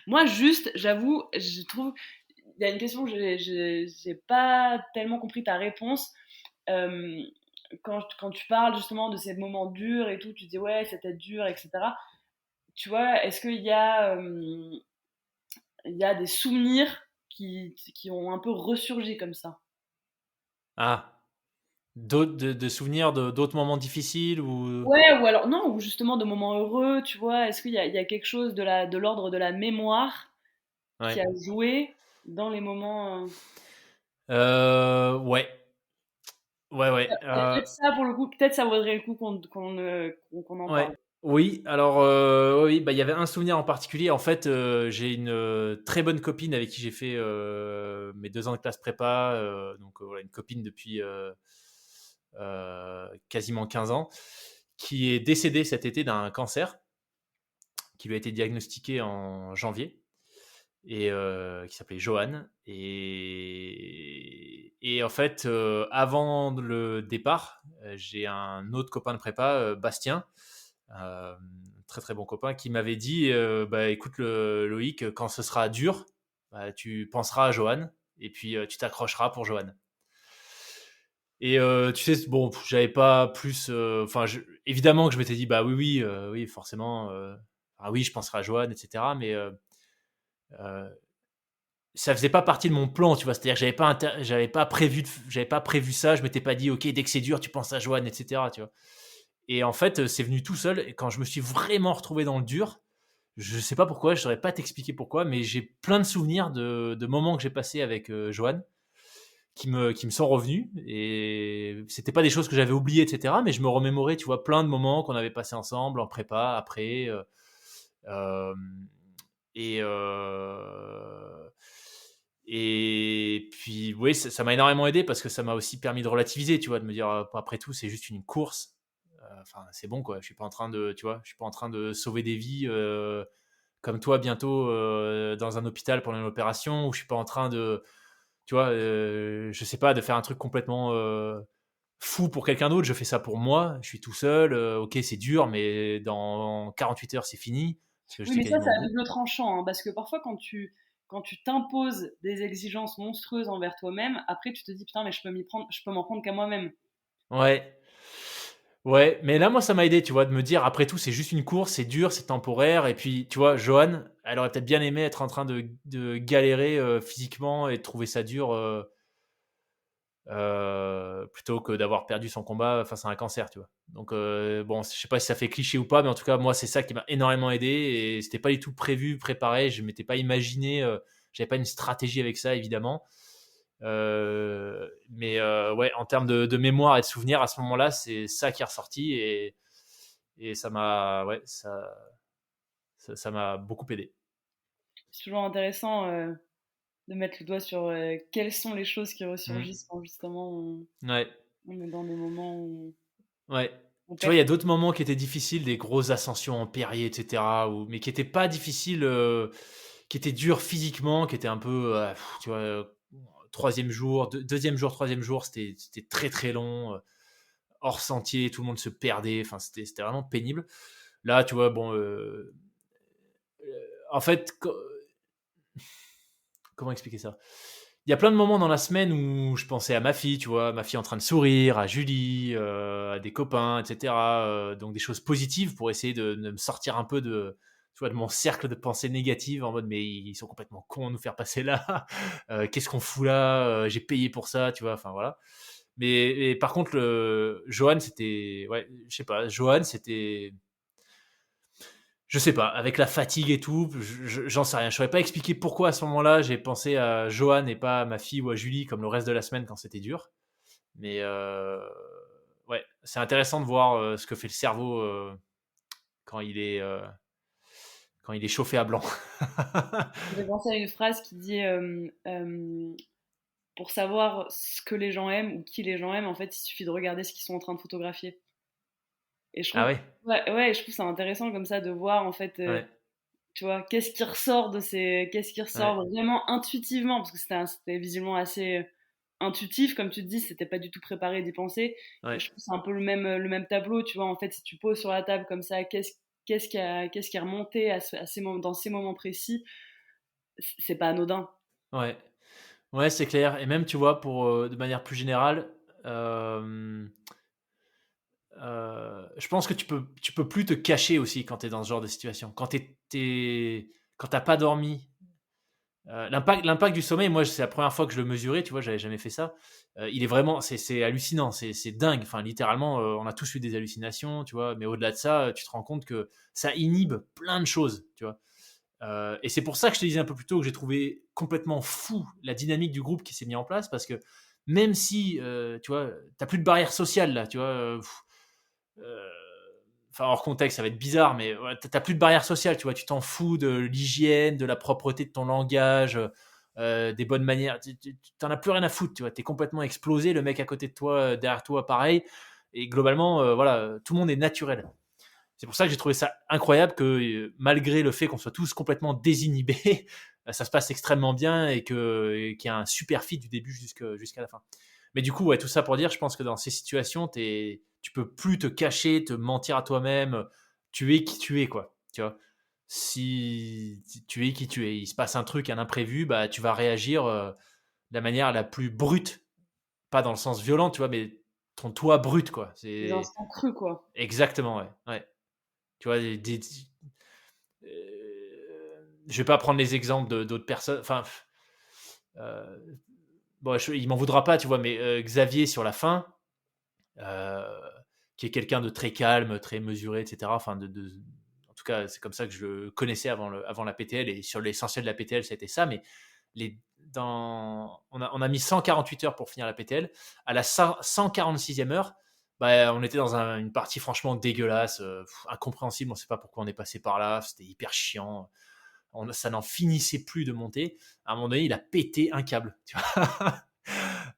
Moi, juste, j'avoue, je trouve, il y a une question que j'ai pas tellement compris ta réponse. Euh, quand tu parles justement de ces moments durs et tout, tu dis ouais, c'était dur, etc. Tu vois, est-ce il y a des souvenirs qui ont un peu ressurgi comme ça? Ah, de souvenirs d'autres moments difficiles ou Ouais, ou alors non, ou justement de moments heureux, tu vois, est-ce il y a quelque chose de l'ordre de la mémoire qui ouais. a joué dans les moments. Ouais. Ouais, ouais. Peut-être ça, pour le coup, peut-être ça vaudrait le coup qu'on en parle. Ouais. Oui, alors oui, bah, il y avait un souvenir en particulier. En fait, j'ai une très bonne copine avec qui j'ai fait mes 2 ans de classe prépa. Donc voilà, une copine depuis quasiment 15 ans, qui est décédée cet été d'un cancer qui lui a été diagnostiqué en janvier et qui s'appelait Joanne. Et en fait, avant le départ, j'ai un autre copain de prépa, Bastien, euh, très très bon copain, qui m'avait dit bah, écoute, Loïc, quand ce sera dur, bah, tu penseras à Joanne et puis tu t'accrocheras pour Joanne. Et tu sais, bon, j'avais pas plus. Enfin, évidemment que je m'étais dit, bah oui, oui, oui, forcément. Ah oui, je penserai à Joanne, etc. Mais euh, ça faisait pas partie de mon plan, tu vois. C'est-à-dire que j'avais pas prévu ça. Je m'étais pas dit, ok, dès que c'est dur, tu penses à Joanne, etc. Tu vois. Et en fait, c'est venu tout seul. Et quand je me suis vraiment retrouvé dans le dur, je sais pas pourquoi, je saurais pas t'expliquer pourquoi, mais j'ai plein de souvenirs de moments que j'ai passés avec Joanne qui me sont revenus. Et c'était pas des choses que j'avais oubliées, etc. Mais je me remémorais, tu vois, plein de moments qu'on avait passés ensemble en prépa, après. Euh, et, euh, et puis, oui, ça m'a énormément aidé parce que ça m'a aussi permis de relativiser, tu vois, de me dire, après tout, c'est juste une course. Enfin, c'est bon, quoi. Je suis pas en train de, tu vois, je suis pas en train de sauver des vies comme toi bientôt dans un hôpital pendant une opération, ou je suis pas en train de, tu vois, je sais pas, de faire un truc complètement fou pour quelqu'un d'autre. Je fais ça pour moi. Je suis tout seul. Ok, c'est dur, mais dans 48 heures, c'est fini parce que Oui, j'étais mais ça, c'est quasiment au à bout. double tranchant, hein, parce que parfois, quand tu t'imposes des exigences monstrueuses envers toi-même, après, tu te dis, putain, mais je peux m'en prendre qu'à moi-même. Ouais. Ouais, mais là, moi, ça m'a aidé, tu vois, de me dire, après tout, c'est juste une course, c'est dur, c'est temporaire. Et puis, tu vois, Johan, elle aurait peut-être bien aimé être en train de galérer physiquement et de trouver ça dur plutôt que d'avoir perdu son combat face à un cancer, tu vois. Donc, bon, je sais pas si ça fait cliché ou pas, mais en tout cas, moi, c'est ça qui m'a énormément aidé. Et c'était pas du tout prévu, préparé. Je m'étais pas imaginé, j'avais pas une stratégie avec ça, évidemment. Mais ouais, en termes de mémoire et de souvenirs, à ce moment-là, c'est ça qui est ressorti et ça m'a, ouais, ça m'a beaucoup aidé. C'est toujours intéressant de mettre le doigt sur quelles sont les choses qui Mm. ressurgissent quand justement Ouais, on est dans des moments où ouais. on Tu vois, perd. il y a d'autres moments qui étaient difficiles, des grosses ascensions en Perrier, etc., mais qui étaient pas difficiles, qui étaient durs physiquement, qui étaient un peu, tu vois, troisième jour, deuxième jour, troisième jour, c'était très très long, hors sentier, tout le monde se perdait, enfin, c'était vraiment pénible. Là, tu vois, bon, en fait, comment expliquer ça? Il y a plein de moments dans la semaine où je pensais à ma fille, tu vois, ma fille en train de sourire, à Julie, à des copains, etc. Donc des choses positives pour essayer de me sortir un peu tu vois, de mon cercle de pensée négative en mode mais ils sont complètement cons à nous faire passer là. Qu'est-ce qu'on fout là? J'ai payé pour ça, tu vois. Enfin voilà. Mais par contre, Johan, c'était, ouais, je sais pas, Johan, c'était, je sais pas, avec la fatigue et tout, j'en sais rien. Je saurais pas expliquer pourquoi à ce moment-là j'ai pensé à Johan et pas à ma fille ou à Julie comme le reste de la semaine quand c'était dur. Mais ouais, c'est intéressant de voir ce que fait le cerveau quand il est quand il est chauffé à blanc. J'ai pensé à une phrase qui dit pour savoir ce que les gens aiment ou qui les gens aiment, en fait, il suffit de regarder ce qu'ils sont en train de photographier. Et je Ah trouve, ouais, ouais, ouais, je trouve ça intéressant comme ça de voir en fait, ouais, tu vois, qu'est-ce qui ouais, ressort vraiment intuitivement, parce que c'était visiblement assez intuitif, comme tu te dis, c'était pas du tout préparé d'y penser. Et ouais, je trouve que c'est un peu le même tableau, tu vois, en fait, si tu poses sur la table comme ça, qu'est-ce qui est remonté dans ces moments précis, c'est pas anodin. ouais. Ouais, c'est clair. Et même, tu vois, pour de manière plus générale, euh, je pense que tu peux plus te cacher aussi quand tu es dans ce genre de situation. Quand t'as pas dormi. L'impact du sommeil, moi, c'est la première fois que je le mesurais, tu vois, j'avais jamais fait ça. Il est vraiment, c'est hallucinant, c'est dingue. Enfin, littéralement, on a tous eu des hallucinations, tu vois, mais au-delà de ça, tu te rends compte que ça inhibe plein de choses, tu vois. Et c'est pour ça que je te disais un peu plus tôt que j'ai trouvé complètement fou la dynamique du groupe qui s'est mis en place parce que même si, tu vois, t'as plus de barrière sociale là, tu vois. Enfin, hors contexte, ça va être bizarre, mais ouais, t'as plus de barrière sociale, tu vois. Tu t'en fous de l'hygiène, de la propreté de ton langage, des bonnes manières. T'en as plus rien à foutre, tu vois. T'es complètement explosé. Le mec à côté de toi, derrière toi, pareil. Et globalement, voilà, tout le monde est naturel. C'est pour ça que j'ai trouvé ça incroyable que malgré le fait qu'on soit tous complètement désinhibés, ça se passe extrêmement bien et qu'il y a un super fit du début jusqu'à la fin. Mais du coup, ouais, tout ça pour dire, je pense que dans ces situations, tu peux plus te cacher, te mentir à toi-même. Tu es qui tu es, quoi. Tu vois, si tu es qui tu es, il se passe un truc, un imprévu, bah tu vas réagir de la manière la plus brute, pas dans le sens violent, tu vois, mais ton toi brut, quoi. Les C'est instants crus, quoi. exactement, ouais. Ouais. Tu vois, je vais pas prendre les exemples d'autres personnes. Enfin, euh, bon, il m'en voudra pas, tu vois, mais Xavier sur la fin, euh, qui est quelqu'un de très calme, très mesuré, etc. Enfin, en tout cas, c'est comme ça que je le connaissais avant la PTL, et sur l'essentiel de la PTL, c'était ça. Mais on a mis 148 heures pour finir la PTL. À la 146e heure, bah, on était dans une partie franchement dégueulasse, incompréhensible. On ne sait pas pourquoi on est passé par là. C'était hyper chiant. Ça n'en finissait plus de monter. À un moment donné, il a pété un câble. Tu vois.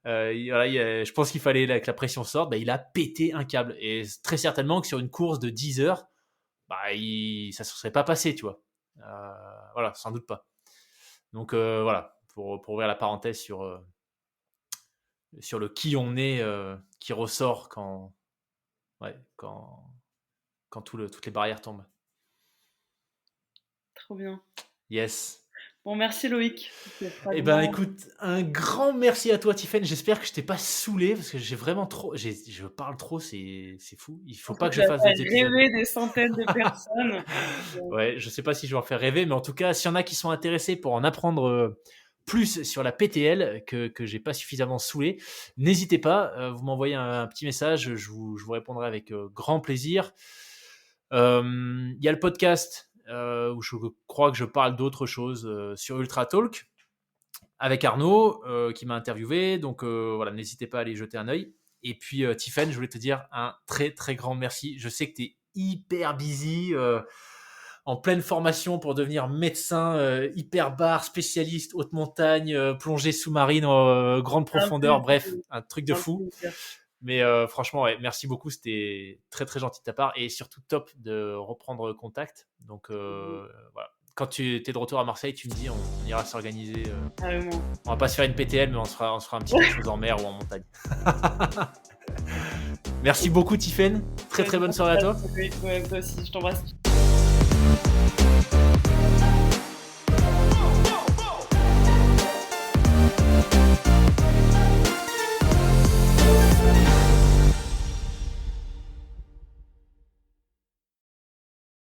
Voilà, je pense qu'il fallait que la pression sorte. Bah, il a pété un câble. Et très certainement que sur une course de 10 heures, bah, ça ne se serait pas passé, tu vois. Voilà, sans doute pas. Donc voilà, pour ouvrir la parenthèse sur le qui on est, qui ressort quand toutes les barrières tombent. Trop bien. Yes. Bon, merci Loïc. Eh ben, écoute, un grand merci à toi, Tiffen. J'espère que je t'ai pas saoulé parce que j'ai vraiment trop. Je parle trop, c'est fou. Il faut pas que je fasse d'autres épisodes. Rêver des centaines de personnes. Ouais, je sais pas si je vais en faire rêver, mais en tout cas, s'il y en a qui sont intéressés pour en apprendre plus sur la PTL que j'ai pas suffisamment saoulé, n'hésitez pas. Vous m'envoyez un petit message, je vous répondrai avec grand plaisir. Il y a le podcast où je crois que je parle d'autres choses sur Ultra Talk avec Arnaud qui m'a interviewé. Donc voilà, n'hésitez pas à aller jeter un œil. Et puis Tiffen, je voulais te dire un très très grand merci. Je sais que tu es hyper busy, en pleine formation pour devenir médecin, hyperbar, spécialiste, haute montagne, plongée sous-marine, grande profondeur, bref, un truc de fou. Mais franchement, ouais, merci beaucoup, c'était très très gentil de ta part et surtout top de reprendre contact. Donc voilà. Quand tu es de retour à Marseille, tu me dis, on ira s'organiser. On va pas se faire une PTL, mais on se fera un petit quelque chose en mer ou en montagne. Merci beaucoup, Tiffen. Très très bonne soirée à toi. Ouais, toi aussi, je t'embrasse.